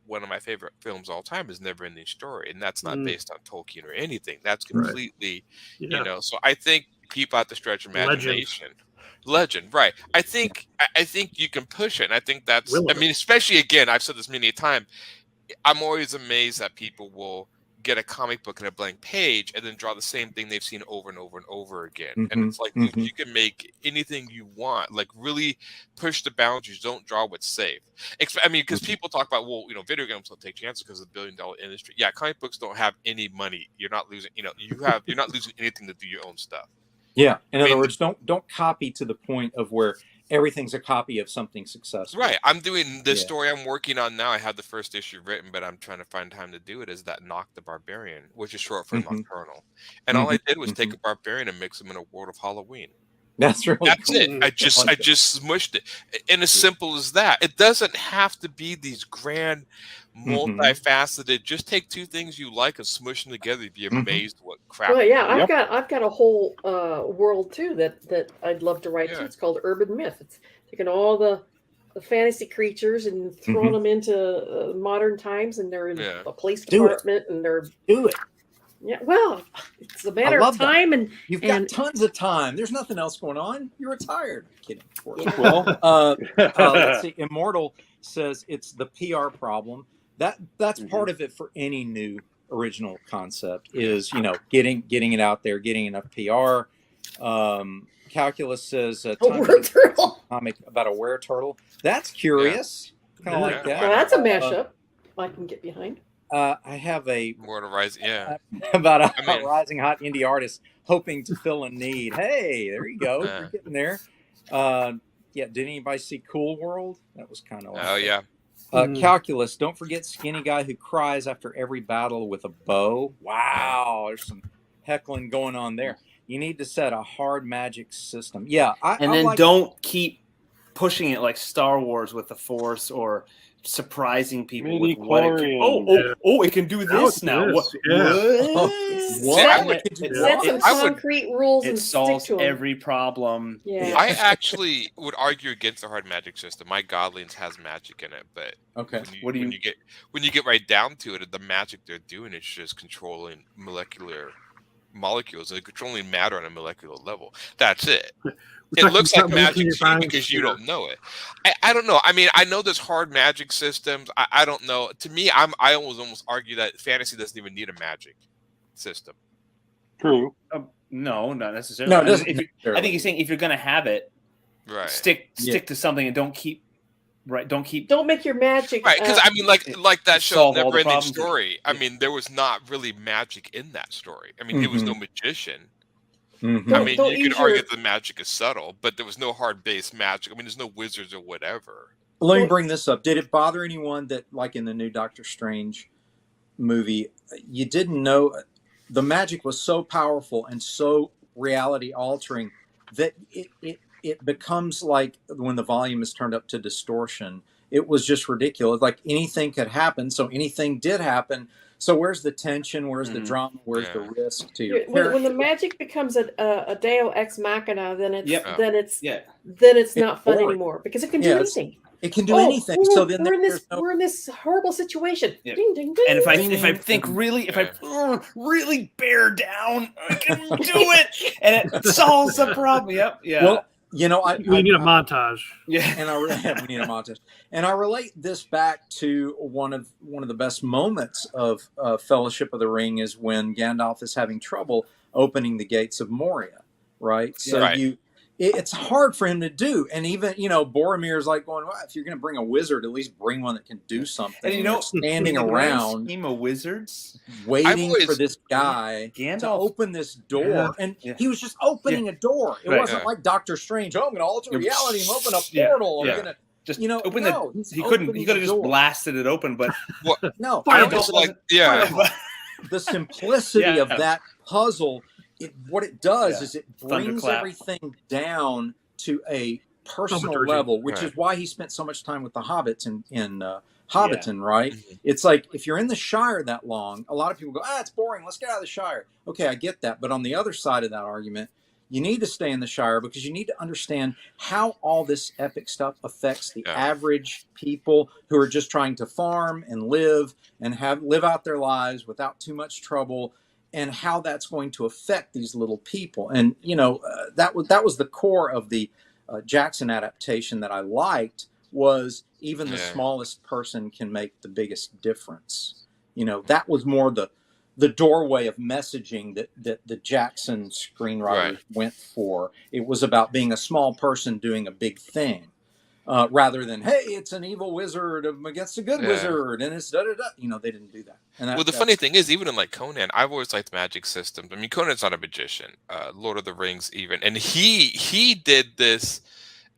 one of my favorite films of all time is Never Ending Story, and that's not based on Tolkien or anything. That's completely, So I think keep out the stretch imagination. Legend, right? I think you can push it, and I think that's. I mean, especially again, I've said this many times. I'm always amazed that people will get a comic book and a blank page and then draw the same thing they've seen over and over and over again. And it's like, dude, you can make anything you want. Like, really push the boundaries. Don't draw what's safe. I mean, because people talk about, well, video games don't take chances because of the billion-dollar industry. Yeah, comic books don't have any money. You're not losing. You're not losing anything to do your own stuff. Yeah. In other words, don't copy to the point of where everything's a copy of something successful. Right. I'm doing this story I'm working on now. I have the first issue written, but I'm trying to find time to do it. Is that Noct the Barbarian, which is short for Nocturnal. And all I did was take a barbarian and mix him in a world of Halloween. That's really That's cool. it. I just smushed it. And as simple as that. It doesn't have to be these grand, multifaceted. Just take two things you like and smush them together. You'd be amazed what crap. Well, yeah, I've got a whole world too that I'd love to write too. It's called Urban Myth. It's taking all the fantasy creatures and throwing them into modern times, and they're in a police department, and they're do it. Yeah, well, it's a matter of time, that. and you've got tons of time. There's nothing else going on. You're retired. Kidding, of course. Yeah. Well, let's see. Immortal says it's the PR problem. That's part of it for any new original concept is getting it out there, getting enough PR. Calculus says comic about a wereturtle. That's curious. Kind of like that. Well, that's a mashup I can get behind. I have a More to rise, about a rising hot indie artist hoping to fill a need. Hey, there you go. You're getting there. Did anybody see Cool World? That was kind of Calculus. Don't forget skinny guy who cries after every battle with a bow. Wow, there's some heckling going on there. You need to set a hard magic system. Yeah, don't keep pushing it like Star Wars with the Force or surprising people with what it can. It can do this now. What? Set some concrete rules and solves stick to them. every problem. Yeah. I actually would argue against the hard magic system. My Godlings has magic in it, but when you get right down to it, the magic they're doing is just controlling molecules and controlling matter on a molecular level. That's it. It looks like magic to you because you don't know it. I don't know. I mean, I know there's hard magic systems. I don't know. To me, I almost argue that fantasy doesn't even need a magic system. True. No, not necessarily. No, I think he's saying if you're going to have it, stick to something and don't make your magic right, because I mean, like that show Never Ending Story. I mean, there was not really magic in that story. I mean, there was no magician. I mean, you could argue the magic is subtle, but there was no hard-based magic. I mean, there's no wizards or whatever. Let me bring this up. Did it bother anyone that, like in the new Doctor Strange movie, you didn't know the magic was so powerful and so reality-altering that it becomes like when the volume is turned up to distortion, it was just ridiculous. Like anything could happen, so anything did happen. So where's the tension? Where's the drama? Where's the risk to your character? When the magic becomes a Deo ex machina, then it's not fun anymore because it can do anything. It can do anything. So then we're in this horrible situation. Yep. Ding, ding, ding. And if I really bear down, I can do it, and it solves the problem. Yep. Yeah. Well, You know, we need a montage. Yeah, and we need a montage. And I relate this back to one of the best moments of Fellowship of the Ring is when Gandalf is having trouble opening the gates of Moria, right? So Right. it's hard for him to do. And even, Boromir's like going, well, if you're going to bring a wizard, at least bring one that can do something. And you're standing around team of wizards waiting for this guy to open this door. And he was just opening a door. It wasn't like Doctor Strange. Oh, I'm going to alter reality and open a portal. I'm going to just open he could have just blasted it open, but no. I almost like the simplicity of that puzzle. What it does is it brings everything down to a personal level, which is why he spent so much time with the hobbits in Hobbiton, right? Mm-hmm. It's like, if you're in the Shire that long, a lot of people go, it's boring, let's get out of the Shire. Okay, I get that. But on the other side of that argument, you need to stay in the Shire because you need to understand how all this epic stuff affects the average people who are just trying to farm and live and live out their lives without too much trouble, and how that's going to affect these little people. And, that was the core of the Jackson adaptation that I liked, was even the smallest person can make the biggest difference. That was more the doorway of messaging that the Jackson screenwriters went for. It was about being a small person doing a big thing. Rather than, hey, it's an evil wizard against a good wizard, and it's da-da-da. They didn't do that. And the funny thing is, even in like Conan, I've always liked magic systems. I mean, Conan's not a magician. Lord of the Rings, even, and he did this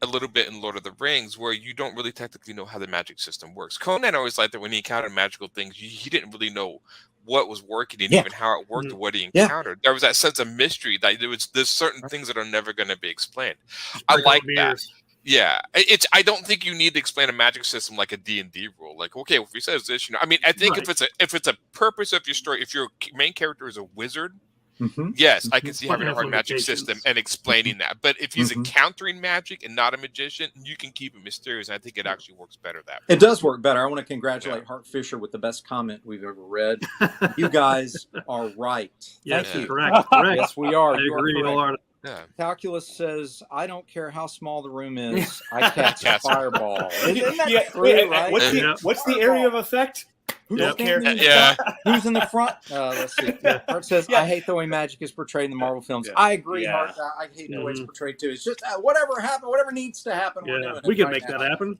a little bit in Lord of the Rings, where you don't really technically know how the magic system works. Conan always liked that when he encountered magical things, he didn't really know what was working and even how it worked or what he encountered. There was that sense of mystery that there's certain things that are never going to be explained. I like that. Yeah, I don't think you need to explain a magic system like a D&D rule. Like, okay, if he says this, I mean, I think if it's a purpose of your story, if your main character is a wizard, yes, I can see having a hard magic system and explaining that. But if he's encountering magic and not a magician, you can keep it mysterious. And I think it actually works better that way. It does work better. I want to congratulate Hart Fisher with the best comment we've ever read. You guys are right. Yes, Thank you. correct. Yes, we are. I agree wholeheartedly. Yeah. Calculus says, I don't care how small the room is, I cast a fireball. Isn't that true, right? What's the area of effect? Who's in the front? Let's see. Hart says, I hate the way magic is portrayed in the Marvel films. I agree, Hart. I hate the way it's portrayed too. It's just whatever happened, whatever needs to happen. We're doing we can make that happen.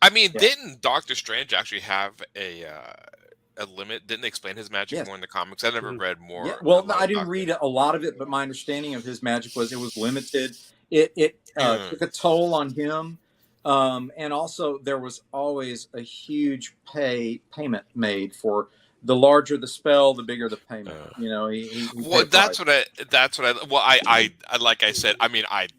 I mean, didn't Doctor Strange actually have a limit? Didn't they explain his magic more in the comics? I never read more. Yeah. Well, I didn't read a lot of it, but my understanding of his magic was it was limited. It took a toll on him. And also there was always a huge payment made for the larger the spell, the bigger the payment. Well, that's what I like I said, I mean, I've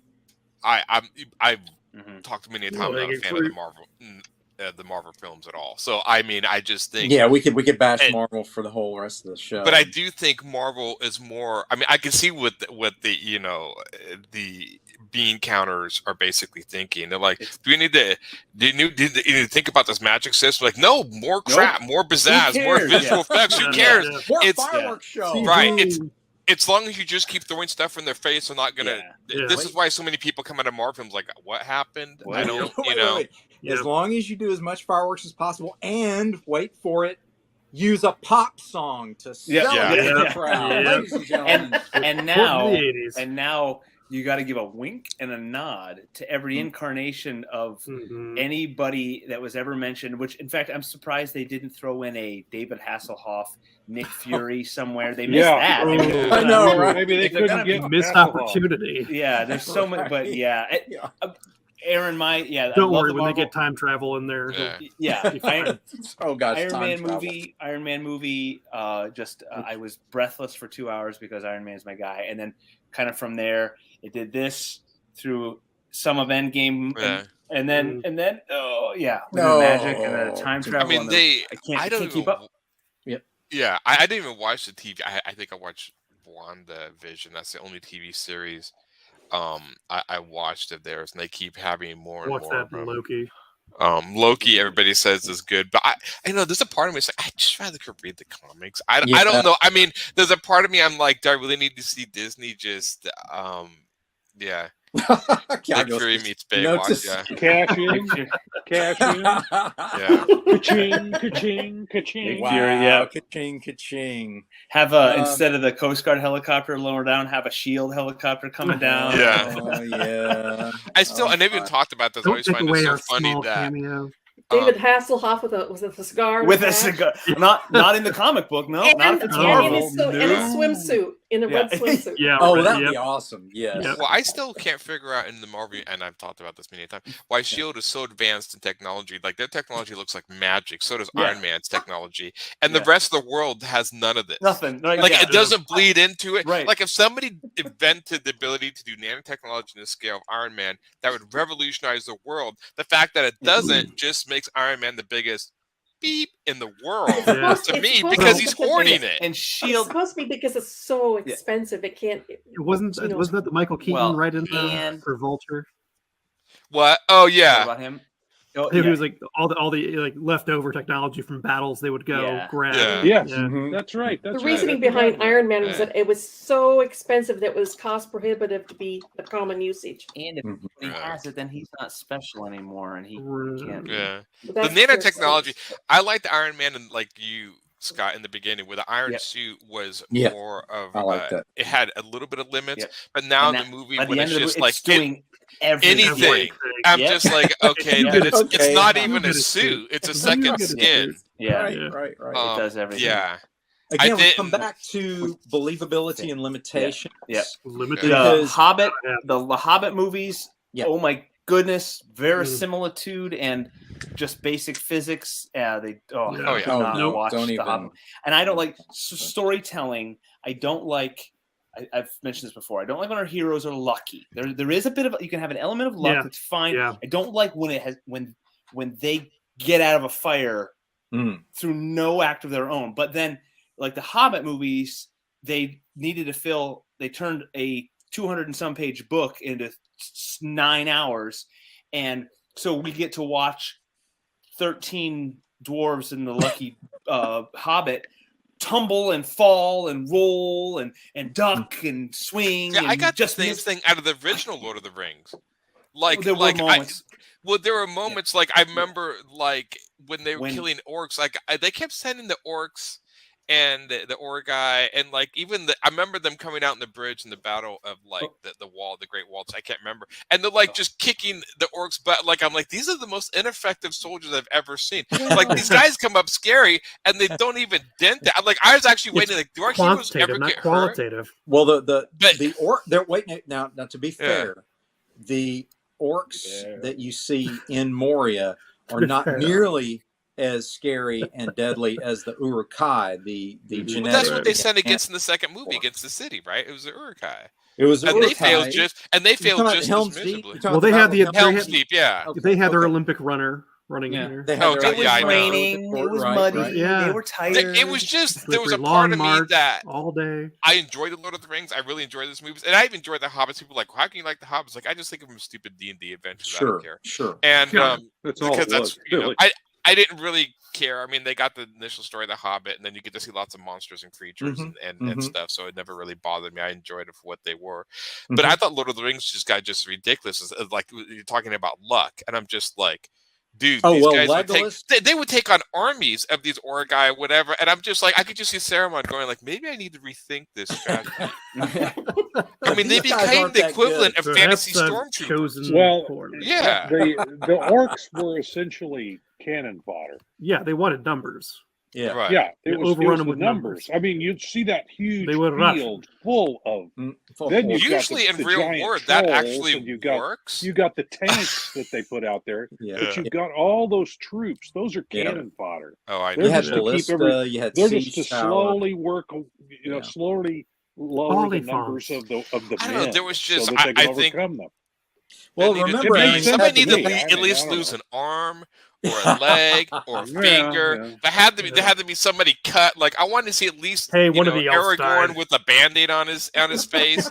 talked many a time. I'm not a fan of the Marvel films at all. So I mean, I just think we could bash Marvel for the whole rest of the show. But I do think Marvel is more. I mean, I can see what the the bean counters are basically thinking. They're like, do you need to think about this magic system? Like, no, more crap, more pizzazz, more visual effects. Who cares? More fireworks show. Right. It's long as you just keep throwing stuff in their face, they're not gonna. This is why so many people come out of Marvel films like, what happened? I don't. Wait. As long as you do as much fireworks as possible, and wait for it, use a pop song to celebrate the crowd, ladies and gentlemen. And now you got to give a wink and a nod to every incarnation of anybody that was ever mentioned. Which, in fact, I'm surprised they didn't throw in a David Hasselhoff, Nick Fury somewhere. They missed that. I know, right? Maybe they couldn't get missed opportunity. Yeah, there's so much, but Aaron, don't worry when they get time travel in there. Iron Man movie. I was breathless for 2 hours because Iron Man's my guy, and then kind of from there, it did this through some of Endgame, and then magic and then time travel. I mean, I can't keep up. Yeah, I didn't even watch the TV. I think I watched WandaVision. That's the only TV series I watched of theirs, and they keep having more and more. What's that, Loki? Loki, everybody says is good, but I know there's a part of me that's like, I just rather could read the comics. I don't know. I mean, there's a part of me I'm like, do I really need to see Disney just Nick Fury meets Baywatch. Yeah. Cash in. Yeah. Ka-ching, ka-ching, ka-ching. Wow, yeah. ka-ching, ka-ching. Have instead of the Coast Guard helicopter lower down, have a Shield helicopter coming down. Yeah. Oh, yeah. I never even talked about this. I Don't always take find away it so our funny small that cameo. David Hasselhoff with a cigar. With a cigar. Not in the comic book, no. And, not if it's and Marvel. in his swimsuit, in a red swimsuit. Yeah. Oh, that'd be awesome. Yes. Yep. Well, I still can't figure out in the Marvel, and I've talked about this many times, why S.H.I.E.L.D. is so advanced in technology. Like, their technology looks like magic. So does Iron Man's technology. And the rest of the world has none of this. Nothing. Right, like, it doesn't bleed into it. Right. Like, if somebody invented the ability to do nanotechnology in the scale of Iron Man, that would revolutionize the world. The fact that it doesn't just makes Iron Man the biggest beep in the world to me because he's hoarding it. And S.H.I.E.L.D. It's supposed to be because it's so expensive. It can't. It wasn't that the Michael Keaton right in the for Vulture? What? Oh yeah. What about him? It was like all the like leftover technology from battles they would go grab. Yes, that's right. The reasoning behind Iron Man was that it was so expensive that it was cost prohibitive to be the common usage. And if he has it, then he's not special anymore, and he can't. Yeah. The nanotechnology. I like the Iron Man and like you, Scott, in the beginning, where the iron suit was more of I like that. It had a little bit of limits, but now in the movie when it's just like doing anything, I'm just like, okay, it's not even a suit; it's a second skin. Right. It does everything. Yeah. Again, we come back to believability and limitations. The Hobbit movies. Oh my goodness, verisimilitude and just basic physics. Don't even. And I don't like storytelling. I don't like. I've mentioned this before. I don't like when our heroes are lucky. There is a bit of you can have an element of luck. That's fine. I don't like when they get out of a fire through no act of their own. But then, like the Hobbit movies, they needed to fill. They turned a 200 and some page book into 9 hours, and so we get to watch 13 dwarves in the lucky Hobbit tumble and fall and roll and duck and swing. Yeah, and I got just the same thing out of the original Lord of the Rings. There were moments like I remember like when they were killing orcs, like they kept sending the orcs and the Orgai and like even I remember them coming out in the bridge in the battle of like the wall, the Great Wall. I can't remember, and they're like just kicking the orcs' butt. Like I'm like, these are the most ineffective soldiers I've ever seen. Like these guys come up scary and they don't even dent that. I'm like, I was actually waiting. Like, do our heroes ever get qualitative? Hurt? Well, the orc. They're waiting now. To be fair, the orcs that you see in Moria are not nearly as scary and deadly as the Uruk-hai, the genetic. Well, that's what they sent against in the second movie against the city, right? It was the Uruk-hai. It was, and they failed just as miserably. Well, they had Helm's Deep, They had their Olympic runner running in there. It was raining. It was muddy. They were tired. It was just there was a part of me that all day. I enjoyed the Lord of the Rings. I really enjoyed this movies, and I even enjoyed the Hobbits. People were like, how can you like the Hobbits? Like, I just think of them as stupid D&D adventures. I don't care. Sure. And that's all because that's I didn't really care. I mean, they got the initial story of the Hobbit, and then you get to see lots of monsters and creatures and stuff. So it never really bothered me. I enjoyed it for what they were. But I thought Lord of the Rings just got just ridiculous. It's like you're talking about luck, and I'm just like, dude, these guys would take on armies of these Orgai or whatever, and I'm just like, I could just see Saruman going like, maybe I need to rethink this strategy. I mean, they became the equivalent of fantasy stormtroopers. Well, yeah, the orcs were essentially cannon fodder. Yeah, they wanted numbers. Yeah, right. Yeah, it was the numbers. I mean, you'd see that huge field full of. Then you usually in real war that actually works. You got the tanks that they put out there, but you've got all those troops. Those are cannon fodder. Oh, I know. You had ballista. You had they're siege just to tower. slowly work. Slowly lower the numbers of the I don't men. know. There was just so that they can I think. Overcome them. Well, remember, somebody needs to at least lose an arm or a leg or a finger. Yeah. There had to be somebody cut. Like I wanted to see at least one of the elves Aragorn died. with a Band-Aid on his face.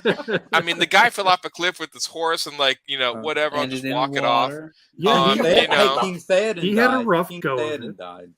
I mean, the guy fell off a cliff with his horse and whatever. I'll just walk it off. Yeah, King Theoden he died. had a rough King go of Theoden it. died.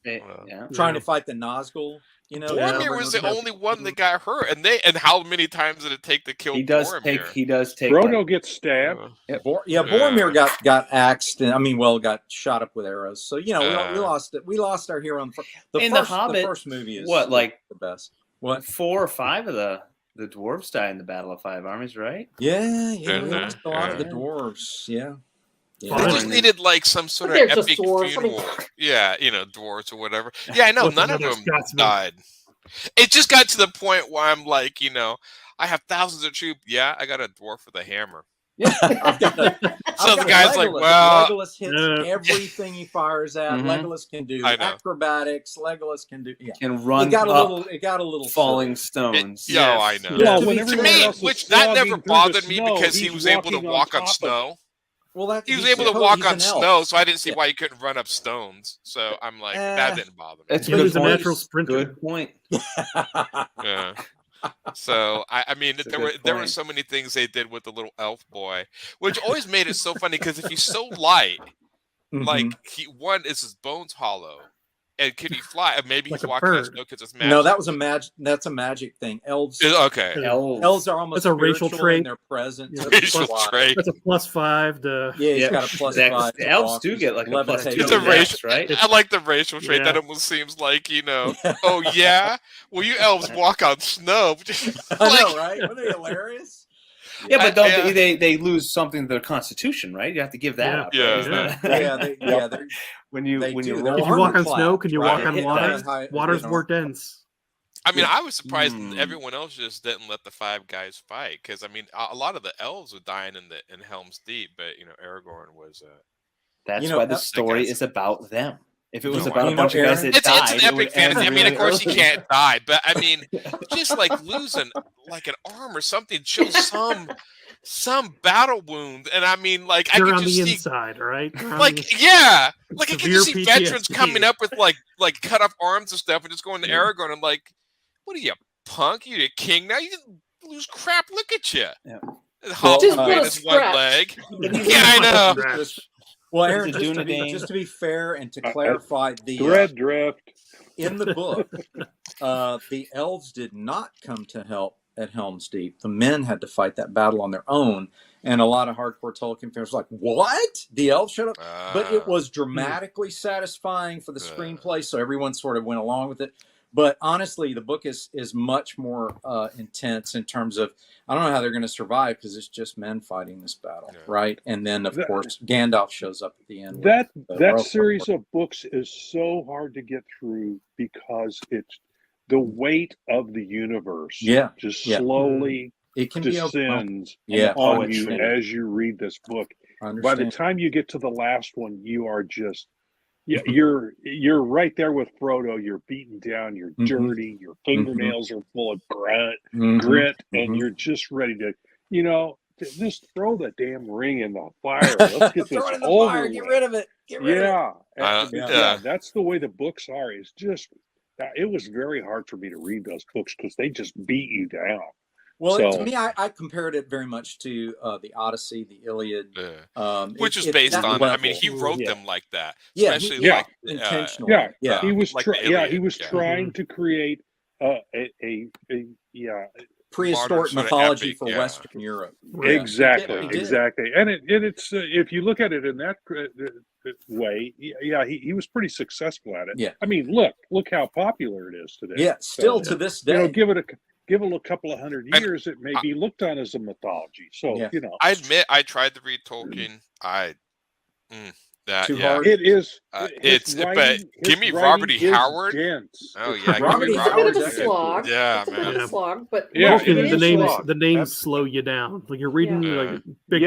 Yeah. Trying to fight the Nazgul. Boromir was the only one that got hurt, and how many times did it take to kill Boromir? He does take. Frodo gets stabbed. Boromir got axed, and got shot up with arrows. So we lost it. We lost our hero. The first movie is the best. What 4 or 5 of the dwarves die in the Battle of Five Armies, right? Yeah, we lost a lot of the dwarves. Yeah. They just needed some sort of epic funeral. Yeah, dwarves or whatever. Yeah, I know. None of them died. It just got to the point where I'm like, I have thousands of troops. Yeah, I got a dwarf with a hammer. Yeah, so the guy's Legolas. like, well, Legolas hits everything he fires at. Legolas can do acrobatics. Legolas can do. Yeah, can run. It got a little falling stones. I know. Well, to me, which that never bothered me because he was able to walk on snow. Well, he was able to walk on snow, so I didn't see why he couldn't run up stones. So I'm like, that didn't bother me. But he's a natural sprinter. Good point. Yeah. So there were so many things they did with the little elf boy, which always made it so funny because if he's so light, is his bones hollow, and can he fly? Maybe he's walking on snow because it's magic. No, that's a magic thing. Elves. Okay. Elves are almost a racial trait. in their presence. Yeah. Racial trait. That's a +5 to. Yeah, he's got a +5. The elves do get like a +2. It's a racial, right? I like the racial trait. That almost seems like oh yeah. Well, you elves walk on snow. I know, right? Aren't they hilarious? Yeah, but they lose something to their constitution, right? You have to give that up. Yeah. Right? When you If you walk on snow, can you walk on water? Water's more dense. I mean, I was surprised that everyone else just didn't let the 5 guys fight because a lot of the elves were dying in Helm's Deep, but Aragorn was. That's why the story is about them. If it was about a bunch of guys that died, it's an epic fantasy. I mean, of course he can't die, but I mean, just losing an arm or something shows some battle wound, and I mean, I You're could on just the see, inside, right? I could just see veterans PTSD. coming up with cut off arms and stuff, and just going to Aragorn and what are you, punk? You a king now? You didn't lose crap. Look at you. Yeah. Hobbling on his one leg. Yeah, I know. Well, Aaron, just to be fair and to clarify, drift in the book, the elves did not come to help at Helm's Deep. The men had to fight that battle on their own, and a lot of hardcore Tolkien fans were like, "What? The elves showed up?" But it was dramatically satisfying for the screenplay, so everyone sort of went along with it. But honestly, the book is much more intense in terms of, I don't know how they're going to survive because it's just men fighting this battle, right? And then, of course, Gandalf shows up at the end. That series of books is so hard to get through because it's the weight of the universe. Just slowly it can descends be on you as you read this book. By the time you get to the last one, you are just... Yeah, you're right there with Frodo. You're beaten down. You're dirty. Your fingernails are full of grit, and you're just ready to, just throw the damn ring in the fire. Let's get this over with. Get rid of it. That's the way the books are. It's just, it was very hard for me to read those books because they just beat you down. Well, to me, I compared it very much to the Odyssey, the Iliad, which is based on. I mean, he wrote them like that, especially intentionally. He was he was trying to create a prehistoric mythology for Western Europe. Exactly. And it's if you look at it in that way, he was pretty successful at it. Yeah. I mean, look how popular it is today. Yeah, still to this day. Give it a couple of hundred years, it may be looked on as a mythology. So I admit I tried to read Tolkien. Too hard. It is. But give me Robert E. Howard. Dense. Oh yeah, Robert It's a bit of a slog. Yeah, It's a bit of a slog, but the names slow you down. Like you're reading big.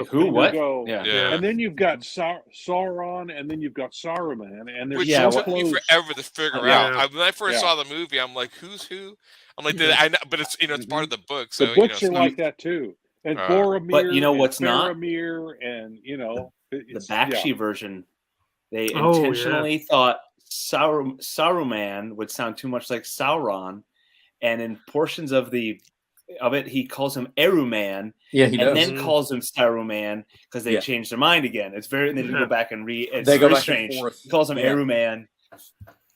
Who? What? And then you've got Sauron, and then you've got Saruman, and which took me forever to figure out. When I first saw the movie, I'm like, who's who? I'm like, I know, but it's it's part of the book. So the books are like that too. And Boromir, but you know what's Faramir, and the Bakshi version They intentionally thought Saruman would sound too much like Sauron, and in portions of it, he calls him Eruman, then calls him Saruman because they changed their mind again. It's very. They didn't go back and read. It's very strange. He calls him Eruman.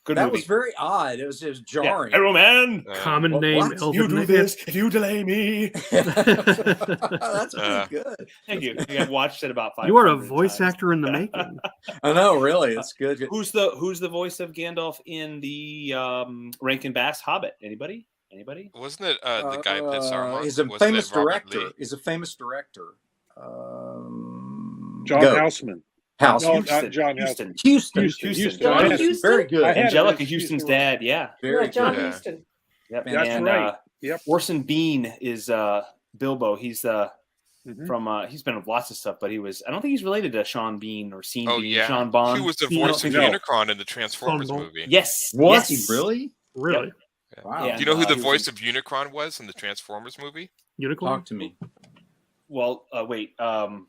Good that movie. was very odd. It was just jarring. Yeah. Eruman, common name. You do this if you delay me. That's pretty good. Thank you. I watched it about 5. You are a voice actor in the making. I know, really. It's good. Who's the voice of Gandalf in the Rankin Bass Hobbit? Anybody? Wasn't it the guy who played Saruman? He's a famous director. He's a famous director. John Houseman. Houston. No, not John Houston. John Huston. Very good. Angelica Houston's dad. Yeah. Very John good. Huston. Yep. That's and, right. Yep. Orson Bean is Bilbo. He's from he's been with lots of stuff, but I don't think he's related to Sean Bean or Sean Bean. Yeah. Sean Bond. He was the voice of Unicron in the Transformers movie. Yes. Was he really? Really? Yep. Wow. Yeah. Do you know who the voice of Unicron was in the Transformers movie? Unicorn? Talk to me. Well, wait. Who?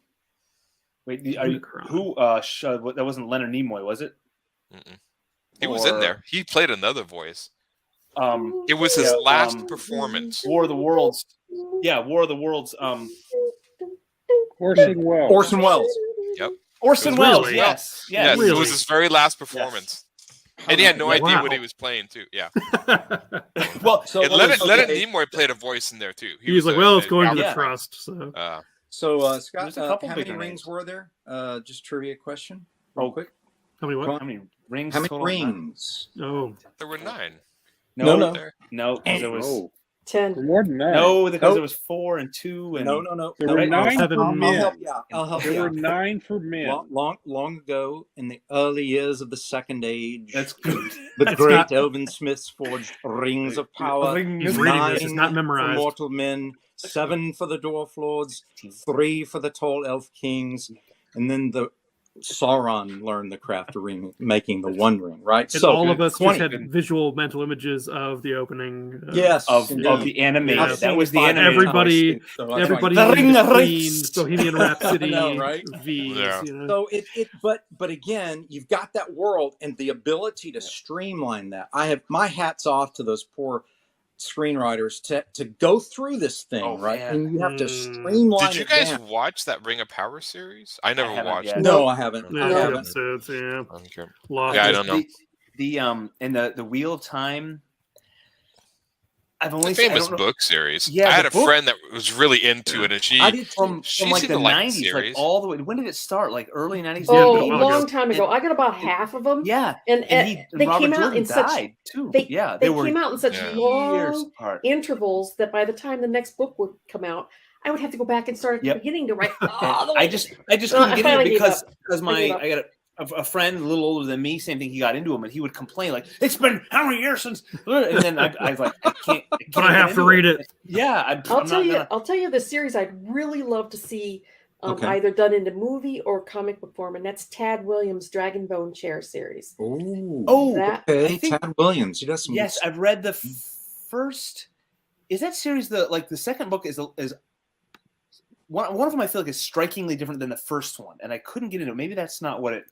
That wasn't Leonard Nimoy, was it? Mm-mm. He was in there. He played another voice. It was his last performance. War of the Worlds. Yeah, War of the Worlds. Orson Welles. Orson Welles. Yep. Orson Welles. Yes. Yes. Really? It was his very last performance. And he had no idea what he was playing too. Yeah. Well, Leonard Nimoy played a voice in there too. He was like, "Well, it's going to the trust." So, Scott, couple how many bigger rings names. were there? Just trivia question. Real quick. How many what? How many rings? How many total? rings? Oh, there were 9. No. No. There was 10. More than that. no because there was 4 and 2 and No. There were 9 7 for men. men. I'll help There you were out. 9 for men. Long ago, in the early years of the Second Age, that's good. the great elven smiths forged rings of power. He's reading this. It's not For memorized. mortal men, 7 for the dwarf lords, 3 for the tall elf kings, and then the Sauron learned the craft of making the One Ring. Right. And so all of us 20. just had visual mental images of the opening. Yes, of indeed. the animated. I've That seen was the five. animated. Everybody The in Ring of between Rings. Bohemian Rhapsody, I know, right? V's. Yeah. You know? So but again, you've got that world and the ability to streamline that. I have my hats off to those poor screenwriters to go through this thing, right? man. And you have to streamline. Did you it guys down. watch that Ring of Power series? I never haven't watched yet. it. No, I haven't. Yeah, I two haven't. episodes, yeah. Okay. Lost. Yeah, I don't know. The and the Wheel of Time. I've only It's a famous I don't know- book series. Yeah, I had the a book- friend that was really into it, and she I did from She like seemed the to like the 90s, like series. all the way. When did it start? Like early 90s. Yeah, Oh, but a a while long ago. time ago. I got about half of them. Yeah, And, they Robert came out Jordan in such died too. they they came out in such Yeah. years long apart. intervals that by the time the next book would come out, I would have to go back and start at Yep. the beginning to write all the way. I just No, couldn't I get into finally it gave because up. my gave up. I got a friend a little older than me. Same thing. He got into them and he would complain like, "It's been how many years since?" And then I was like, "I can't." But I have to read it. Yeah, I'll tell you the series I'd really love to see Okay. either done into movie or comic book form, and that's Tad Williams' Dragonbone Chair series. Oh, That Okay, I think- Tad Williams. He does some. yes, I've read the first. Is that series the second book is one of them? I feel like is strikingly different than the first one, and I couldn't get into it. Maybe that's not what it.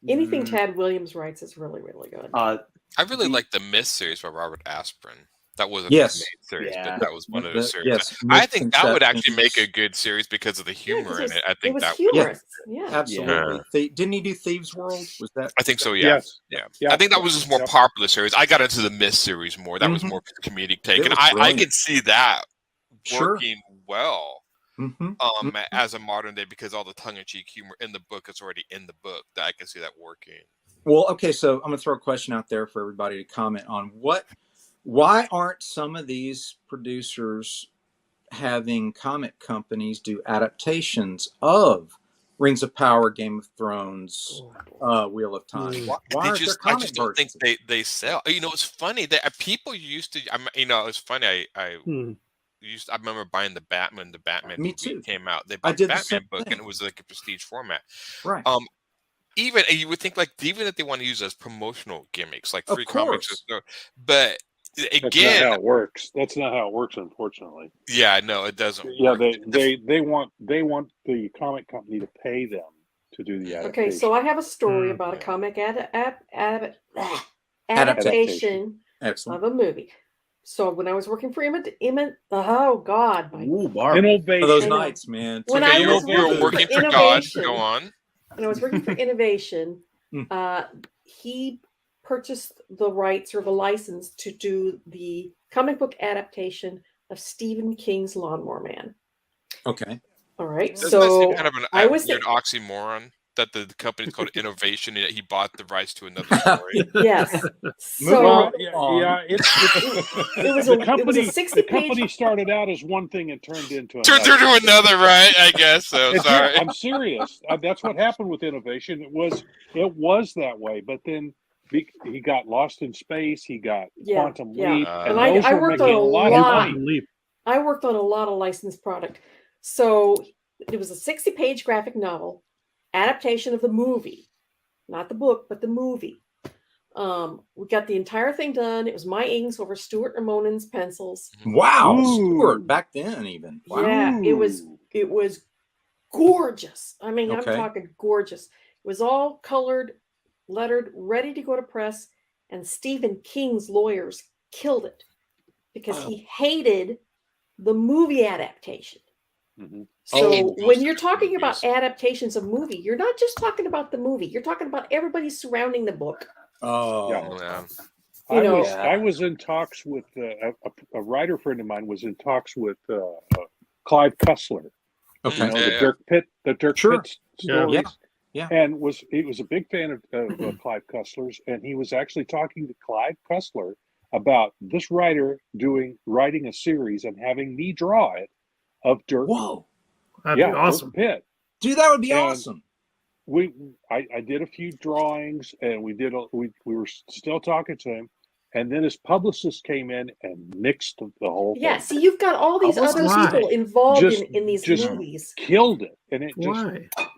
anything Tad Williams writes is really, really good. I really like the Myth series by Robert Asprin. That wasn't Yes. his main series, Yeah. but that was one of the series. Yes, I think that would actually Misconceptions. make a good series because of the humor in it. I It think was that. humorous. Yeah. Absolutely. Didn't he do Thieves World? Was that? I think so. Yeah. Yes. Yeah. I think that was his more Yep. popular series. I got into the Myth series more. That was more comedic take, It and was I brilliant. could see that Sure. working well. Mm-hmm. As a modern day, because all the tongue-in-cheek humor in the book is already in the book. That I can see that working. Well, okay, so I'm going to throw a question out there for everybody to comment on. Why aren't some of these producers having comic companies do adaptations of Rings of Power, Game of Thrones, Wheel of Time? Why aren't there I comic just don't think versions? they sell. You know, it's funny that people used to. It's funny. I remember buying the Batman. The Batman Me movie too. came out. They I bought the did the Batman same book, thing. and it was like a prestige format. Right. Even you would think like even if they want to use as promotional gimmicks, like Of free comics, or course. so, but That's not again, how it works. That's not how it works, unfortunately. yeah, no, it doesn't. Yeah, work. they want the comic company to pay them to do the adaptation. Okay, so I have a story about a comic adaptation Excellent. of a movie. So when I was working for Innovation, Those nights, man. When Okay, I you was were working for God. Innovation, Go on. when I was working for Innovation, he purchased the rights or the license to do the comic book adaptation of Stephen King's Lawnmower Man. Okay. All right. Doesn't that seem So kind of I an was weird oxymoron that the company's called Innovation and yet he bought the rights to another story? Yes. Moving So right along. it was the a company. 60 The company page. started out as one thing and turned into Turned another. to another, right? I guess so. Sorry. I'm serious. That's what happened with Innovation. It was that way, but then he got Lost in Space. He got Quantum Leap, and those I were worked making on a lot of money. I worked on a lot of licensed product. So it was a 60-page graphic novel adaptation of the movie, not the book, but the movie. We got the entire thing done. It was my inks over Stuart Ramonen's pencils. Wow, Stuart, back then even. Wow. Yeah, it was gorgeous. I mean, Okay. I'm talking gorgeous. It was all colored, lettered, ready to go to press, and Stephen King's lawyers killed it because he hated the movie adaptation. So when you're talking about adaptations of movie, you're not just talking about the movie. You're talking about everybody surrounding the book. Oh, yeah. I was in talks with a writer friend of mine was in talks with Clive Cussler. Okay. You know, the Dirk Pitt stories. Yeah. And he was a big fan of Clive Cussler's, and he was actually talking to Clive Cussler about this writer writing a series and having me draw it of Dirk. Whoa, that'd be awesome. Dirk Pitt. Dude, that would be awesome. I did a few drawings, and we were still talking to him, and then his publicist came in and nixed the whole thing. Yeah, see, you've got all these other people involved in these movies. Killed it, and it just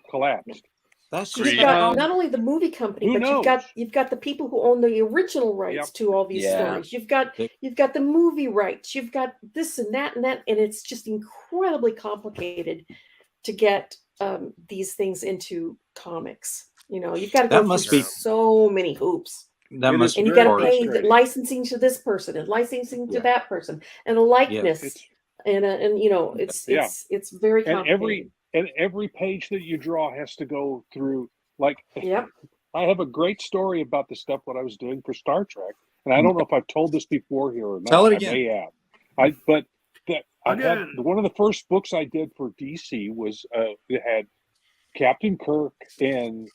collapsed. That's You've got not only the movie company, but you've got the people who own the original rights to all these stories. You've got the movie rights. You've got this and that, and it's just incredibly complicated to get these things into comics. You know, you've got to go through so many hoops. And you got to pay licensing to this person and licensing to that person and a likeness and you know it's very complicated. And every page that you draw has to go through, like, I have a great story about the stuff what I was doing for Star Trek, and I don't know if I've told this before here or not. Tell it again. I may have. I had one of the first books I did for DC was it had Captain Kirk and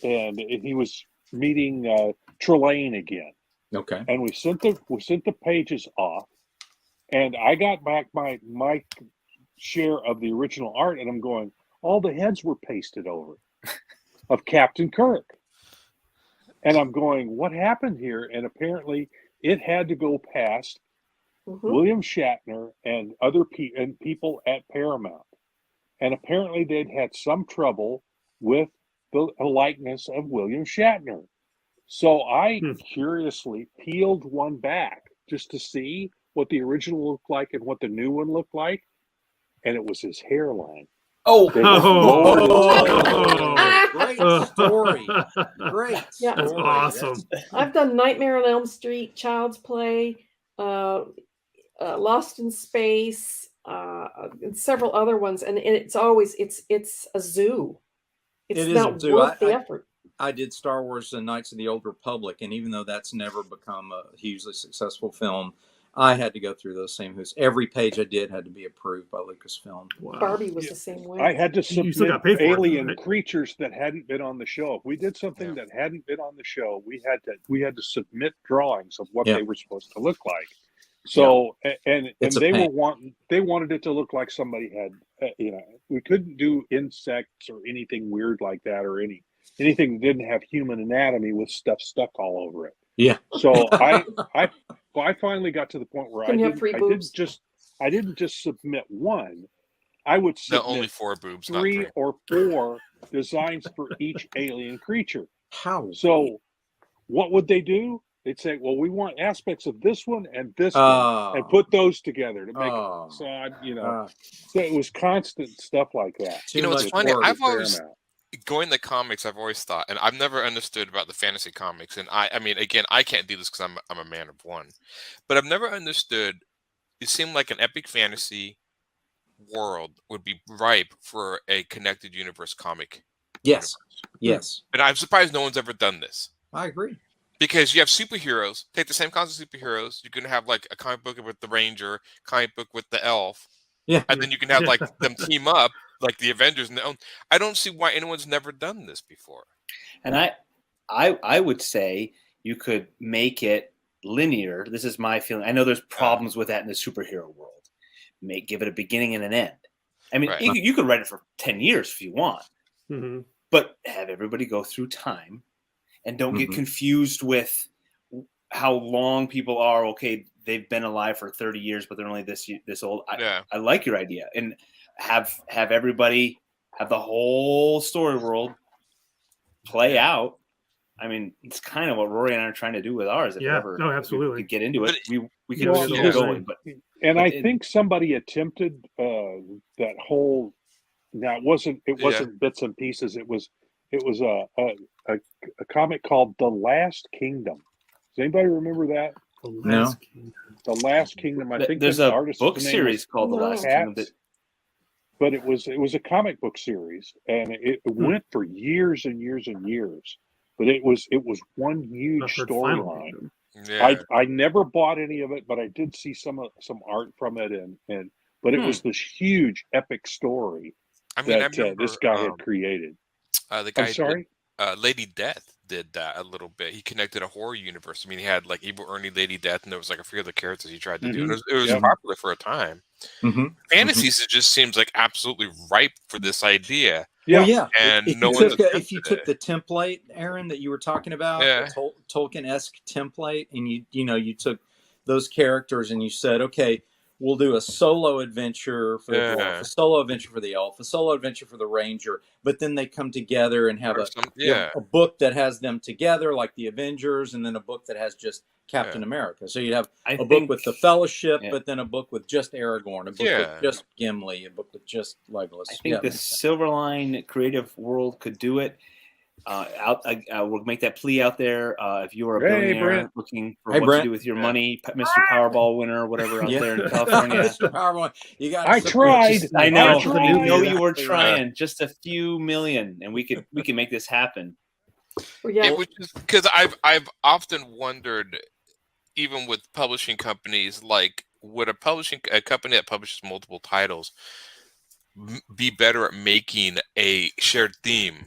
he was meeting Trelane again. Okay. And we sent the pages off, and I got back my share of the original art, and I'm going, all the heads were pasted over of Captain Kirk, and I'm going, what happened here? And apparently it had to go past William Shatner and other people at Paramount, and apparently they'd had some trouble with the likeness of William Shatner. So I curiously peeled one back just to see what the original looked like and what the new one looked like. And it was his hairline. Great story. Great. Yeah, that's awesome. I've done Nightmare on Elm Street, Child's Play, Lost in Space, and several other ones. And it's always it's a zoo. It's not worth the effort. I did Star Wars and Knights of the Old Republic, and even though that's never become a hugely successful film, I had to go through those same hoops. Every page I did had to be approved by Lucasfilm. Wow. Barbie was the same way. I had to submit alien creatures that hadn't been on the show. If we did something that hadn't been on the show, we had to submit drawings of what they were supposed to look like. So and they wanted it to look like somebody had we couldn't do insects or anything weird like that or anything that didn't have human anatomy with stuff stuck all over it. Yeah. So I finally got to the point where I didn't just submit one. I would submit only 4 boobs, 3 or 4 designs for each alien creature. How? So what would they do? They'd say, well, we want aspects of this one and this one, and put those together to make it. So so it was constant stuff like that. You know, it's funny. going to comics, I've always thought, and I've never understood about the fantasy comics. And I mean, again, I can't do this because I'm a man of one, but I've never understood. It seemed like an epic fantasy world would be ripe for a connected universe comic. Yes. Universe. Yes. And I'm surprised no one's ever done this. I agree. Because you have superheroes, take the same concept of superheroes. You can have like a comic book with the Ranger, comic book with the Elf. Yeah. And then you can have like them team up like the Avengers. And I don't see why anyone's never done this before. And I would say you could make it linear. This is my feeling. I know there's problems with that in the superhero world. Give it a beginning and an end. I mean, you could write it for 10 years if you want, but have everybody go through time and don't get confused with how long people are. Okay, they've been alive for 30 years, but they're only this old. I like your idea, and have everybody have the whole story world play out. I mean, it's kind of what Rory and I are trying to do with ours. If no, absolutely. We could get into it. We can Well, keep going. But I think somebody attempted that whole. Now it wasn't bits and pieces. It was a comic called The Last Kingdom. Does anybody remember that? The Last Kingdom. I think there's a book series called The Last Kingdom. But it was a comic book series, and it went for years and years and years. But it was one huge storyline. Yeah. I never bought any of it, but I did see some art from it, but it was this huge epic story that this guy had created. The guy, I'm sorry? Lady Death did that a little bit. He connected a horror universe. I mean, he had like Evil Ernie, Lady Death, and there was like a few other characters he tried to do. It was popular for a time. Fantasies, it just seems like absolutely ripe for this idea. Yeah, well, yeah. And if you took the template, Aaron, that you were talking about, the Tolkien-esque template, and you took those characters and you said, okay, we'll do a solo adventure for the dwarf, a solo adventure for the elf, a solo adventure for the ranger, but then they come together and have a book that has them together, like the Avengers, and then a book that has just Captain America. So you'd have a book with the Fellowship, but then a book with just Aragorn, a book with just Gimli, a book with just Legolas. I think the Silverline creative world could do it. We'll make that plea out there. If you are a billionaire looking for what to do with your money, Mr. Powerball winner, whatever out there in California. Mr. Powerball, you got. I tried. I know. I know you were trying. Just a few million, and we can make this happen. Because I've often wondered, even with publishing companies, like would a company that publishes multiple titles be better at making a shared theme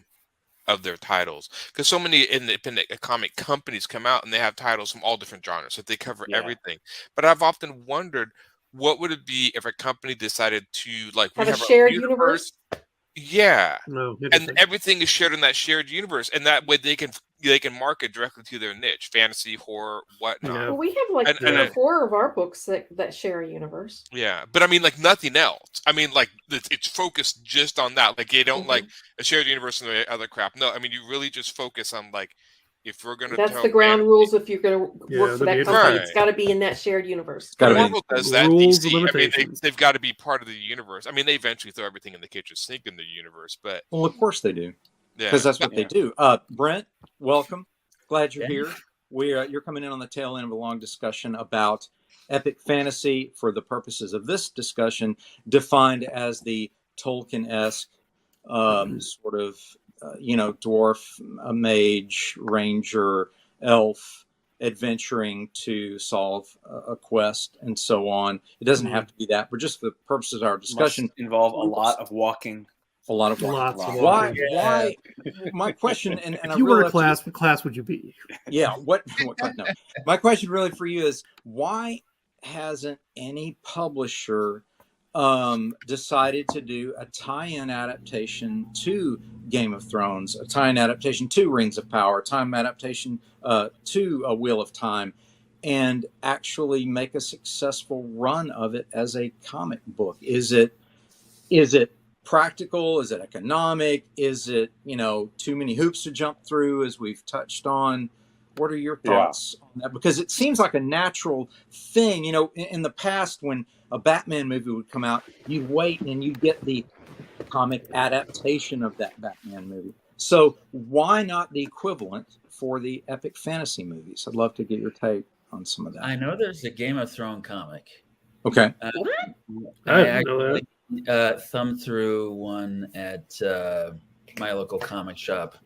of their titles? Because so many independent comic companies come out and they have titles from all different genres, so they cover everything. But I've often wondered, what would it be if a company decided to have a shared universe? Yeah, and everything is shared in that shared universe, and that way they can market directly to their niche, fantasy, horror, whatnot. Well, we have three or four of our books that share a universe. Yeah, but I mean, like nothing else. I mean, like it's focused just on that. Like they don't like a shared universe and the other crap. No, I mean you really just focus on like if we're going to. That's the ground rules. If you're going to work for that company, it's got to be in that shared universe. Marvel does that. DC, I mean, they've got to be part of the universe. I mean, they eventually throw everything in the kitchen sink in the universe, but of course they do. Because that's what they do. Brent, welcome. Glad you're here. You're coming in on the tail end of a long discussion about epic fantasy for the purposes of this discussion, defined as the Tolkien-esque sort of, dwarf, a mage, ranger, elf, adventuring to solve a quest and so on. It doesn't have to be that, but just for the purposes of our discussion, must involve a lot of walking. A lot of why? My question, and if you were a class, what class would you be? Yeah, what class? No. My question really for you is, why hasn't any publisher decided to do a tie-in adaptation to Game of Thrones, a tie-in adaptation to Rings of Power, a tie-in adaptation to A Wheel of Time, and actually make a successful run of it as a comic book? Is it practical? Is it economic? Is it, too many hoops to jump through, as we've touched on? What are your thoughts on that? Because it seems like a natural thing. In the past, when a Batman movie would come out, you'd wait and you'd get the comic adaptation of that Batman movie. So why not the equivalent for the epic fantasy movies? I'd love to get your take on some of that. I know there's a Game of Thrones comic. Okay. I I didn't know actually thumbed through one at my local comic shop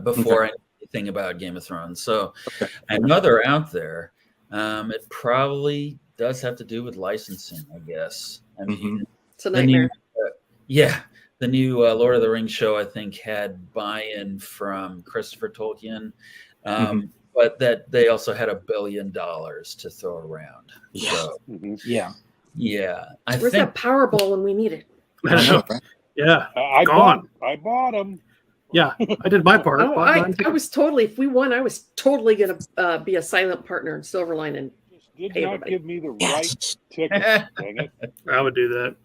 before I knew anything about Game of Thrones. So I know they're out there. It probably does have to do with licensing, I guess. I mean, It's a nightmare. The new Lord of the Rings show, I think, had buy-in from Christopher Tolkien, but that they also had $1 billion to throw around. Yeah. So, Yeah. yeah. Where's that Powerball when we need it? I know. Yeah. I Gone. bought them. Yeah. I did my part. Oh, I was totally, if we won, I was totally going to be a silent partner in Silverline. And Did Hey, not everybody. give me the right ticket. Dang it. I would do that.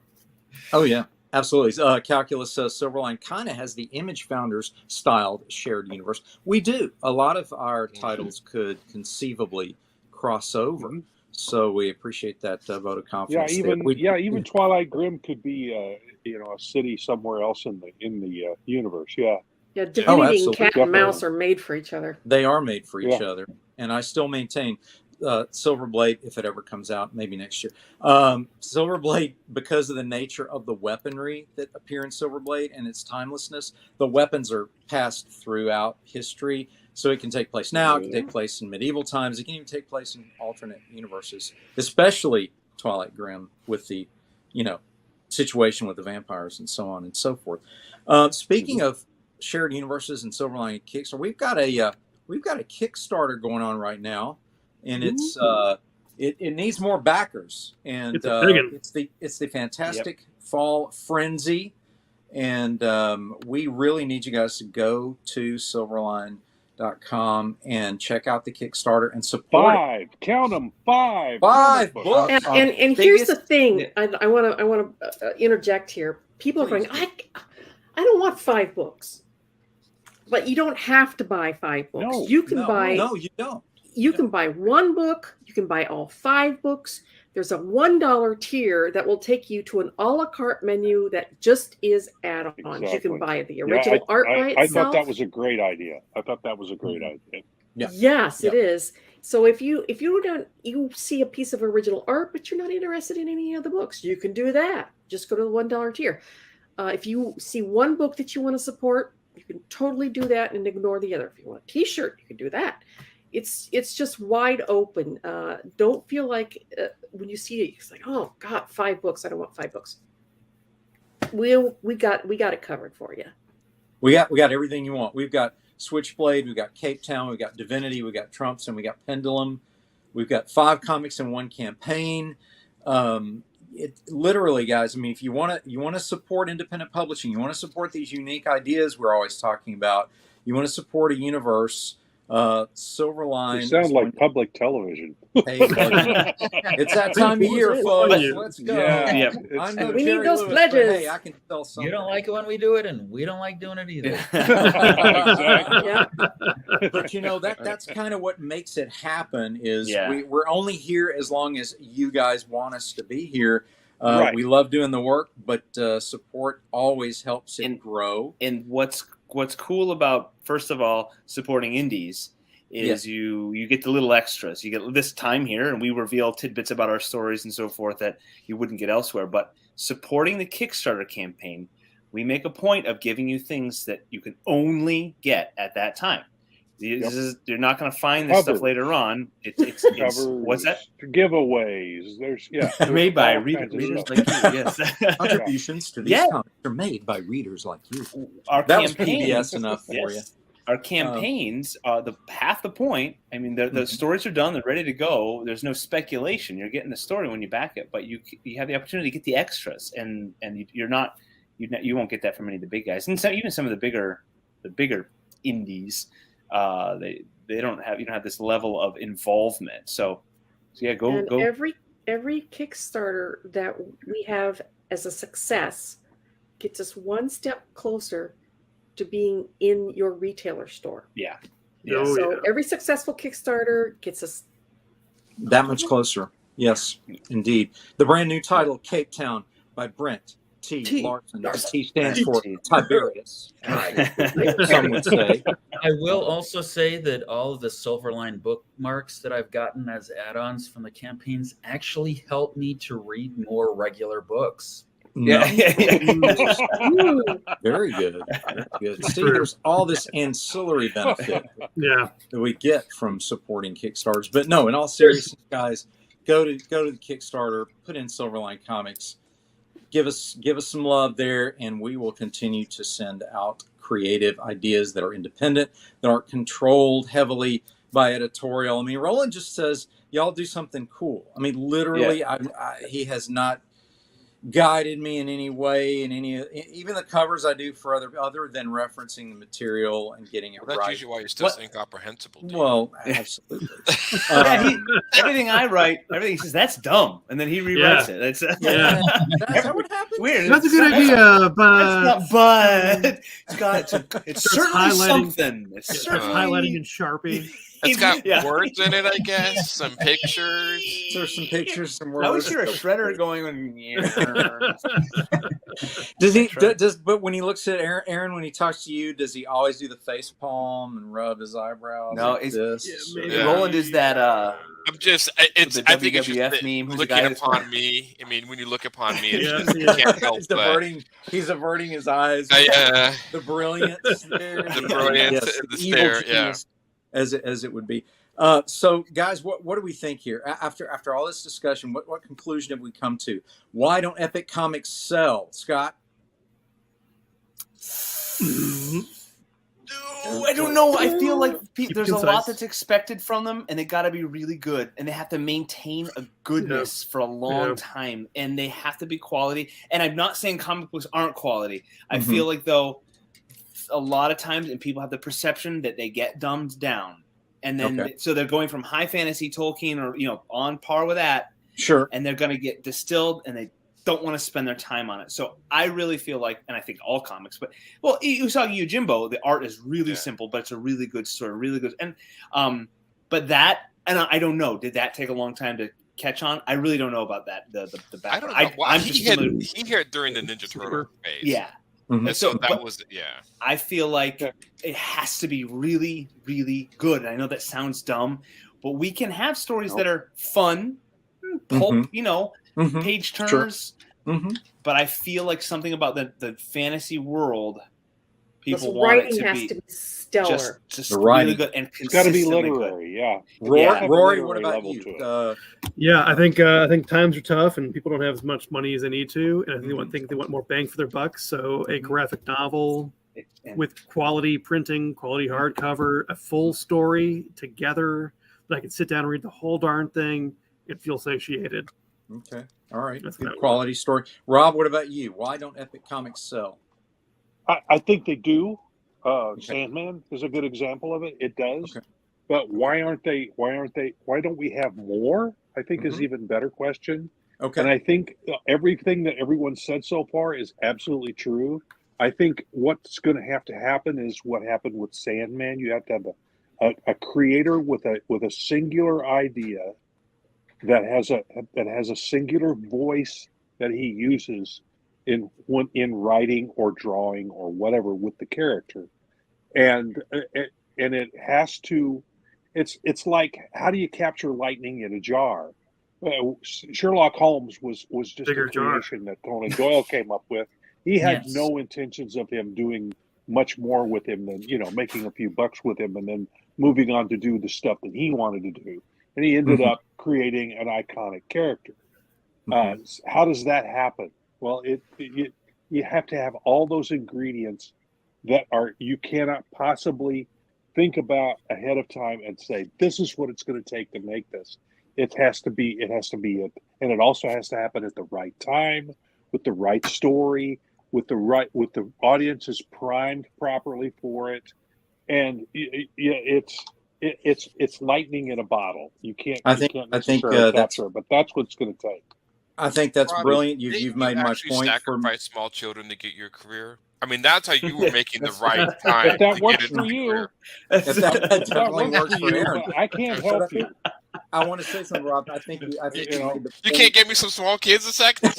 Oh, yeah. Absolutely. Calculus says Silverline kind of has the Image Founders styled shared universe. We do. A lot of our titles could conceivably cross over. So we appreciate that vote of Yeah, confidence. even Twilight Grim could be a city somewhere else in the universe. Yeah. yeah, Divinity and Cat and Definitely. Mouse are made for each other. They are made for each Yeah. other. And I still maintain Silverblade, if it ever comes out, maybe next year. Silverblade, because of the nature of the weaponry that appear in Silverblade and its timelessness, the weapons are passed throughout history. So it can take place now, it can take place in medieval times, it can even take place in alternate universes, especially Twilight Grim with the, situation with the vampires and so on and so forth. Speaking of shared universes and Silverline Kickstarter, we've got a Kickstarter going on right now, and it's it needs more backers, and it's the fantastic Fall Frenzy, and we really need you guys to go to Silverline.com and check out the Kickstarter and support it. Count them, 5 books. And here's the thing, I want to interject here. People are going, I don't want 5 books, but you don't have to buy 5 books. No, you can buy. No, you don't. You can buy 1 book. You can buy all 5 books. There's a $1 tier that will take you to an a la carte menu that just is add-ons. Exactly. You can buy the original art by itself. I thought that was a great idea. Yeah. Yes, it is. So if you see a piece of original art, but you're not interested in any of the books, you can do that. Just go to the $1 tier. If you see 1 book that you want to support, you can totally do that and ignore the other. If you want a T-shirt, you can do that. It's just wide open. Don't feel like when you see it, it's like, oh God, 5 books. I don't want 5 books. We got it covered for you. We got everything you want. We've got Switchblade, we've got Cape Town, we've got Divinity, we've got Trumps, and we got Pendulum. We've got 5 comics in 1 campaign. It literally, guys. I mean, if you want to support independent publishing, you want to support these unique ideas we're always talking about. You want to support a universe. Silverline. You sound like public television. Hey, it's that time of year, folks. Let's go. Yeah. We need those pledges. Hey, I can tell something. You don't like it when we do it, and we don't like doing it either. But that's kind of what makes it happen. Is we're only here as long as you guys want us to be here. Right. We love doing the work, but support always helps it grow. And what's cool about, first of all, supporting indies is you get the little extras. You get this time here, and we reveal tidbits about our stories and so forth that you wouldn't get elsewhere. But supporting the Kickstarter campaign, we make a point of giving you things that you can only get at that time. You're not going to find this stuff later on. It's what's that? Giveaways. There's made by readers like you. Yes. Contributions to these comics are made by readers like you. That was PBS enough for you. Our campaigns are half the point. I mean, the stories are done; they're ready to go. There's no speculation. You're getting the story when you back it, but you have the opportunity to get the extras, and you won't get that from any of the big guys, and even some of the bigger indies. They don't have, you don't have this level of involvement. So go. Every Kickstarter that we have as a success gets us one step closer to being in your retailer store. Yeah. Every successful Kickstarter gets us that much closer. Yes, indeed. The brand new title, Cape Town, by Brent T. Larson. T stands for Tiberius. Some would say. I will also say that all of the Silverline bookmarks that I've gotten as add-ons from the campaigns actually help me to read more regular books. Yeah. Very good. Very good. See, there's all this ancillary benefit that we get from supporting Kickstarters. But no, in all seriousness, guys, go to the Kickstarter, put in Silverline Comics, give us some love there, and we will continue to send out creative ideas that are independent, that aren't controlled heavily by editorial. I mean, Roland just says, y'all do something cool. I mean, literally, he has not guided me in any way, even the covers I do for other than referencing the material and getting it that's right. Usually why you're still incomprehensible. Well, absolutely. Everything I write, everything he says that's dumb, and then he rewrites it. That's what happens. Weird. That's a good idea, but it's certainly something. It's certainly highlighting in Sharpie. It's got words in it, I guess. Some pictures. There's some pictures, some words. I always hear a shredder going. But when he looks at Aaron, when he talks to you, does he always do the face palm and rub his eyebrows? No, like this? Roland is that. I'm just. I think it's just meme. Looking upon me. I mean, when you look upon me, you can't help he's averting his eyes. The brilliance there. The brilliance. The stare. Yeah. As it would be. So, guys, what do we think here? After all this discussion, what conclusion have we come to? Why don't Epic Comics sell, Scott? I don't know. I feel like there's a lot that's expected from them, and they got to be really good, and they have to maintain a goodness for a long time, and they have to be quality. And I'm not saying comic books aren't quality. I feel like, though, a lot of times, and people have the perception that they get dumbed down, and then so they're going from high fantasy Tolkien or on par with that, and they're going to get distilled, and they don't want to spend their time on it. So I really feel like, and I think all comics, but Usagi Yojimbo, the art is really simple, but it's a really good story, really good. And but that, and I don't know, did that take a long time to catch on? I really don't know about that. The background. I don't know. He hit during the Ninja Turtle phase. Yeah. Mm-hmm. So that was I feel like it has to be really, really good. And I know that sounds dumb, but we can have stories that are fun, pulp, page turners. But I feel like something about the fantasy world, people want it to be stellar, just really good, and it's got to be literary. Good. Rory, what about you? I think times are tough, and people don't have as much money as they need to, and I think they want more bang for their buck. So a graphic novel with quality printing, quality hardcover, a full story together that I can sit down and read the whole darn thing and feel satiated. Okay. All right. Good quality story. Rob, what about you? Why don't Epic Comics sell? I think they do. Sandman is a good example of it. It does. Okay. But why don't we have more? I think is even better question. Okay. And I think everything that everyone said so far is absolutely true. I think what's going to have to happen is what happened with Sandman. You have to have a creator with a singular idea that has a singular voice that he uses in writing or drawing or whatever with the character, and it has to. It's like, how do you capture lightning in a jar? Sherlock Holmes was just a creation that Conan Doyle came up with. He had no intentions of him doing much more with him than making a few bucks with him and then moving on to do the stuff that he wanted to do. And he ended up creating an iconic character. How does that happen? Well, you have to have all those ingredients that you cannot possibly think about ahead of time and say, this is what it's going to take to make this. It has to be it. And it also has to happen at the right time, with the right story, with the audience is primed properly for it. And it's lightning in a bottle. You can't capture it, but that's what it's going to take. I think that's brilliant. You've made my point. Sacrifice small children to get your career. I mean, that's how you were making the right time. If that works for you, that definitely works for Aaron. I can't help you. I want to say something, Rob. I think you made the You can't get me some small kids a second.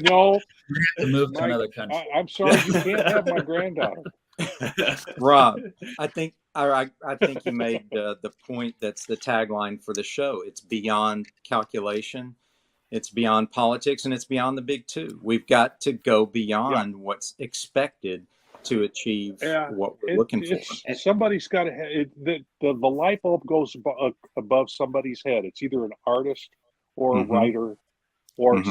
No, Move to another country. I'm sorry, you can't have my granddaughter. Rob, I think you made the point that's the tagline for the show. It's beyond calculation, it's beyond politics, and it's beyond the big two. We've got to go beyond what's expected to achieve what we're looking for. Somebody's got to have the light bulb goes above somebody's head. It's either an artist or a writer, or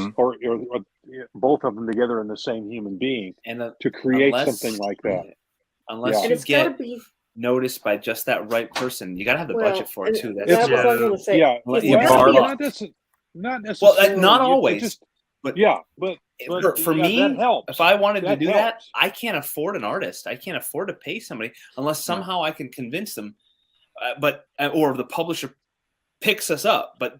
both of them together in the same human being, and to create something like that. Unless you get noticed by just that right person, you got to have the budget for it too. That's what I was going to say. Not necessarily. Not always. But for me, that helps. If I wanted to do that, I can't afford an artist. I can't afford to pay somebody unless somehow I can convince them. Or the publisher picks us up. But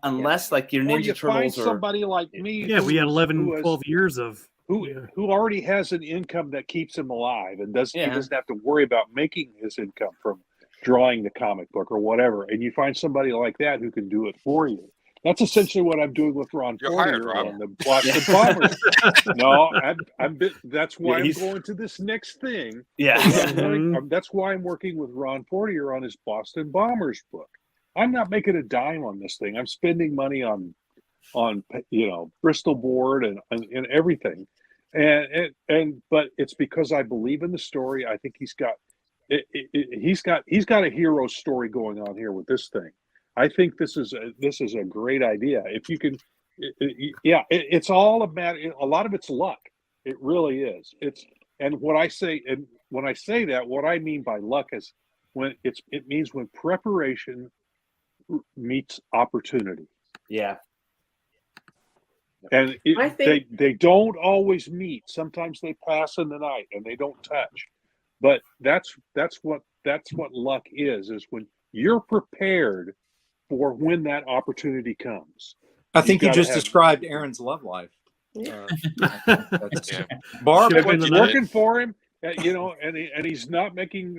unless like your Ninja Turtles, or somebody like me, we had 11, 12 years of who already has an income that keeps him alive and he doesn't have to worry about making his income from drawing the comic book or whatever. And you find somebody like that who can do it for you. That's essentially what I'm doing with Ron Porter on the Boston Bombers. No, that's why I'm going to this next thing. Yeah. That's why I'm working with Ron Porter on his Boston Bombers book. I'm not making a dime on this thing. I'm spending money on Bristol board and everything. But it's because I believe in the story. I think he's got a hero story going on here with this thing. I think this is a great idea. If you can, it's all about a lot of it's luck. It really is. When I say that, what I mean by luck is it means when preparation meets opportunity. Yeah. And they don't always meet. Sometimes they pass in the night and they don't touch. But that's what luck is when you're prepared for when that opportunity comes. I think you just described Aaron's love life. Barb, it's working for him, and he's not making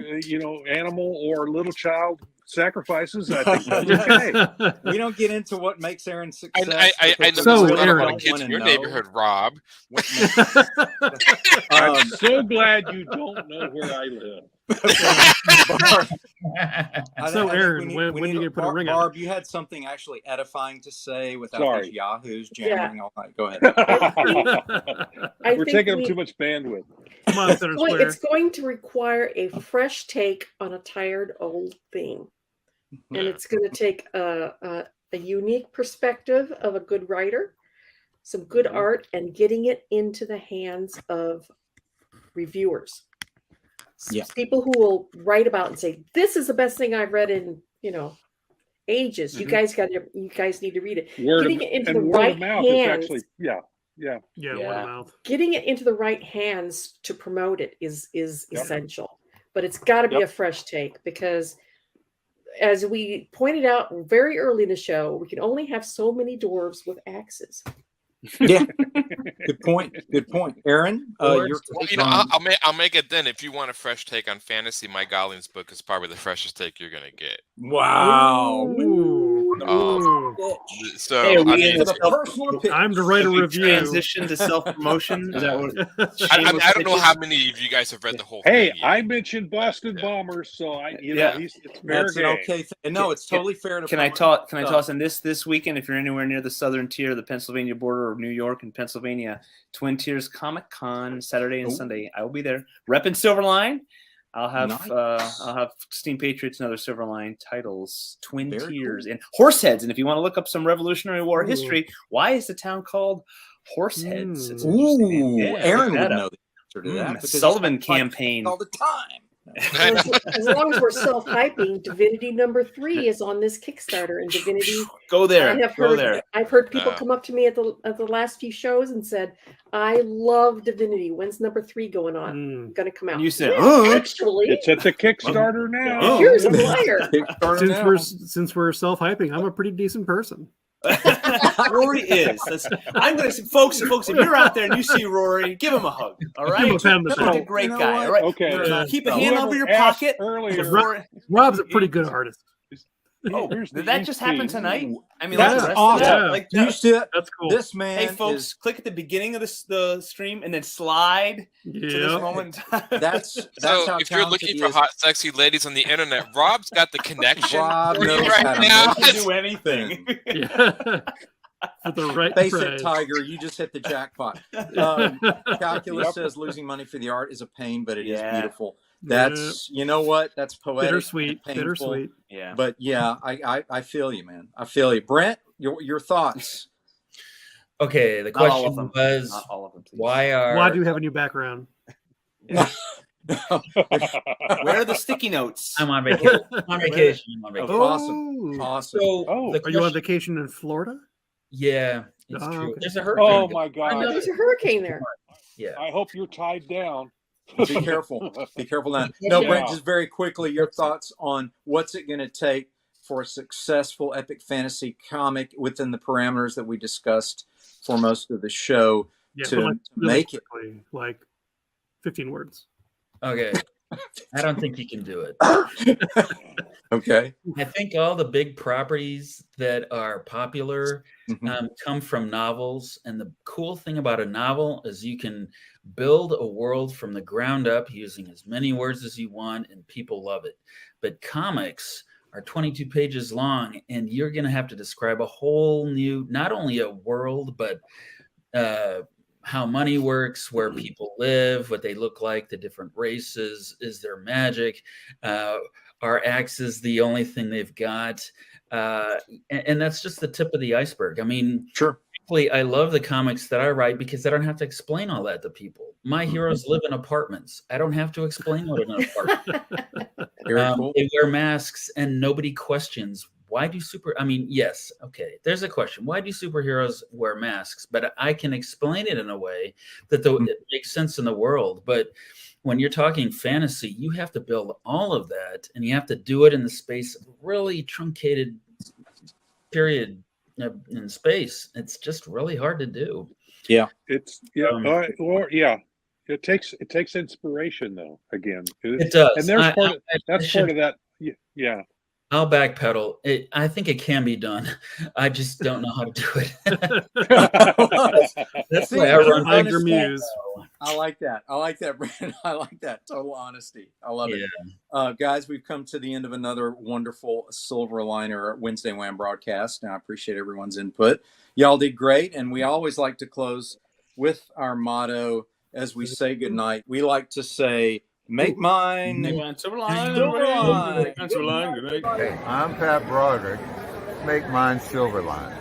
animal or little child sacrifices. I think that's okay. We don't get into what makes Aaron success. I know there's a lot of kids in your neighborhood, Rob. I'm so glad you don't know where I live. So Aaron, when you put a ring on? Barb, you had something actually edifying to say without these yahoos jamming all night. Go ahead. We're taking up too much bandwidth. Come on, it's going to require a fresh take on a tired old theme. And it's going to take a unique perspective of a good writer, some good art, and getting it into the hands of reviewers. People who will write about and say, "This is the best thing I've read in ages. You guys need to read it." Getting it into the right hands. Word of mouth. Getting it into the right hands to promote it is essential. But it's got to be a fresh take, because as we pointed out very early in the show, we can only have so many dwarves with axes. Yeah, good point. Aaron, I'll make it then. If you want a fresh take on fantasy, my Goblins book is probably the freshest take you're gonna get. Wow. So I'm to write a review. Transition to self-promotion. Is that what? I don't know how many of you guys have read the whole thing. Hey, I mentioned Boston Bombers, so it's fair game. Okay. No, it's totally fair. Can I toss in this weekend? If you're anywhere near the southern tier, the Pennsylvania border of New York and Pennsylvania, Twin Tiers Comic Con Saturday and Sunday. I will be there, repping Silverline. I'll have Steam Patriots and other Silverline titles, Twin Tiers, and Horseheads. And if you want to look up some Revolutionary War history, why is the town called Horseheads? Aaron would know the answer to that. Sullivan campaign all the time. As long as we're self-hyping, Divinity #3 is on this Kickstarter, and Divinity. Go there. I've heard people come up to me at the last few shows and said, "I love Divinity. When's #3 going on? Going to come out?" You said, "Actually, it's at the Kickstarter now." Here's a flyer. Since we're self-hyping, I'm a pretty decent person. Rory is. I'm going to say, folks, if you're out there and you see Rory, give him a hug. All right, he's a great guy. All right, okay. Keep a hand over your pocket. Rob's a pretty good artist. Oh, here's the did that just happen EP. tonight? I mean, That's like the rest awesome. of Yeah. that, like You see it? That's cool. This man hey, folks, is click at the beginning of the stream and then slide to this Yeah. moment. that's So how if you're talented looking he for is. hot, sexy ladies on the internet, Rob's got the connection Rob for you knows how right to now. make do anything. Yeah. For the right Face price. it, Tiger. You just hit the jackpot. Calculus says losing money for the art is a pain, but it is Yeah. beautiful. That's you know what? That's poetic. Bittersweet. and painful. Bittersweet. Yeah. But yeah, I feel you, man. I feel you. Brent, your thoughts. Okay, the Not all of question them. was Not all of them, please. Why do you have a new background? Yeah. Where are the sticky notes? I'm on vacation. I'm on vacation. I'm on vacation. Awesome. Awesome. So Oh. the Are you on question- vacation in Florida? Yeah, it's Oh, true. okay. There's a hurricane. Oh my I know God! there's a hurricane there. Yeah. I hope you're tied down. Be careful. Be careful now. No, Yeah. Brent, just very quickly, your thoughts on what's it going to take for a successful epic fantasy comic within the parameters that we discussed for most of the show Yeah, to but like really make it. quickly, like 15 words. Okay. I don't think you can do it. Okay. I think all the big properties that are popular Mhm. come from novels. And the cool thing about a novel is you can build a world from the ground up using as many words as you want, and people love it. But comics are 22 pages long, and you're going to have to describe a whole new, not only a world, but how money works, where people live, what they look like, the different races, is there magic? Are axes the only thing they've got? And that's just the tip of the iceberg. I mean, Sure. frankly, I love the comics that I write because I don't have to explain all that to people. My heroes live in apartments. I don't have to explain what an apartment is. Very cool. They wear masks and nobody questions why do yes, okay, there's a question. Why do superheroes wear masks? But I can explain it in a way that it makes sense in the world. But when you're talking fantasy, you have to build all of that, and you have to do it in the space of a really truncated period in space. It's just really hard to do. Yeah. It's It takes inspiration though. Again, It does. and there's part of that. Yeah. I'll backpedal. I think it can be done. I just don't know how to do it. That's why I run. Find your muse. I like that. I like that, Brandon. I like that. Total honesty. I love it. Guys, we've come to the end of another wonderful Silverliner Wednesday Wham broadcast. And I appreciate everyone's input. Y'all did great. And we always like to close with our motto as we say goodnight. We like to say, make mine. Silverline. Hey, I'm Pat Broderick. Make mine Silverline.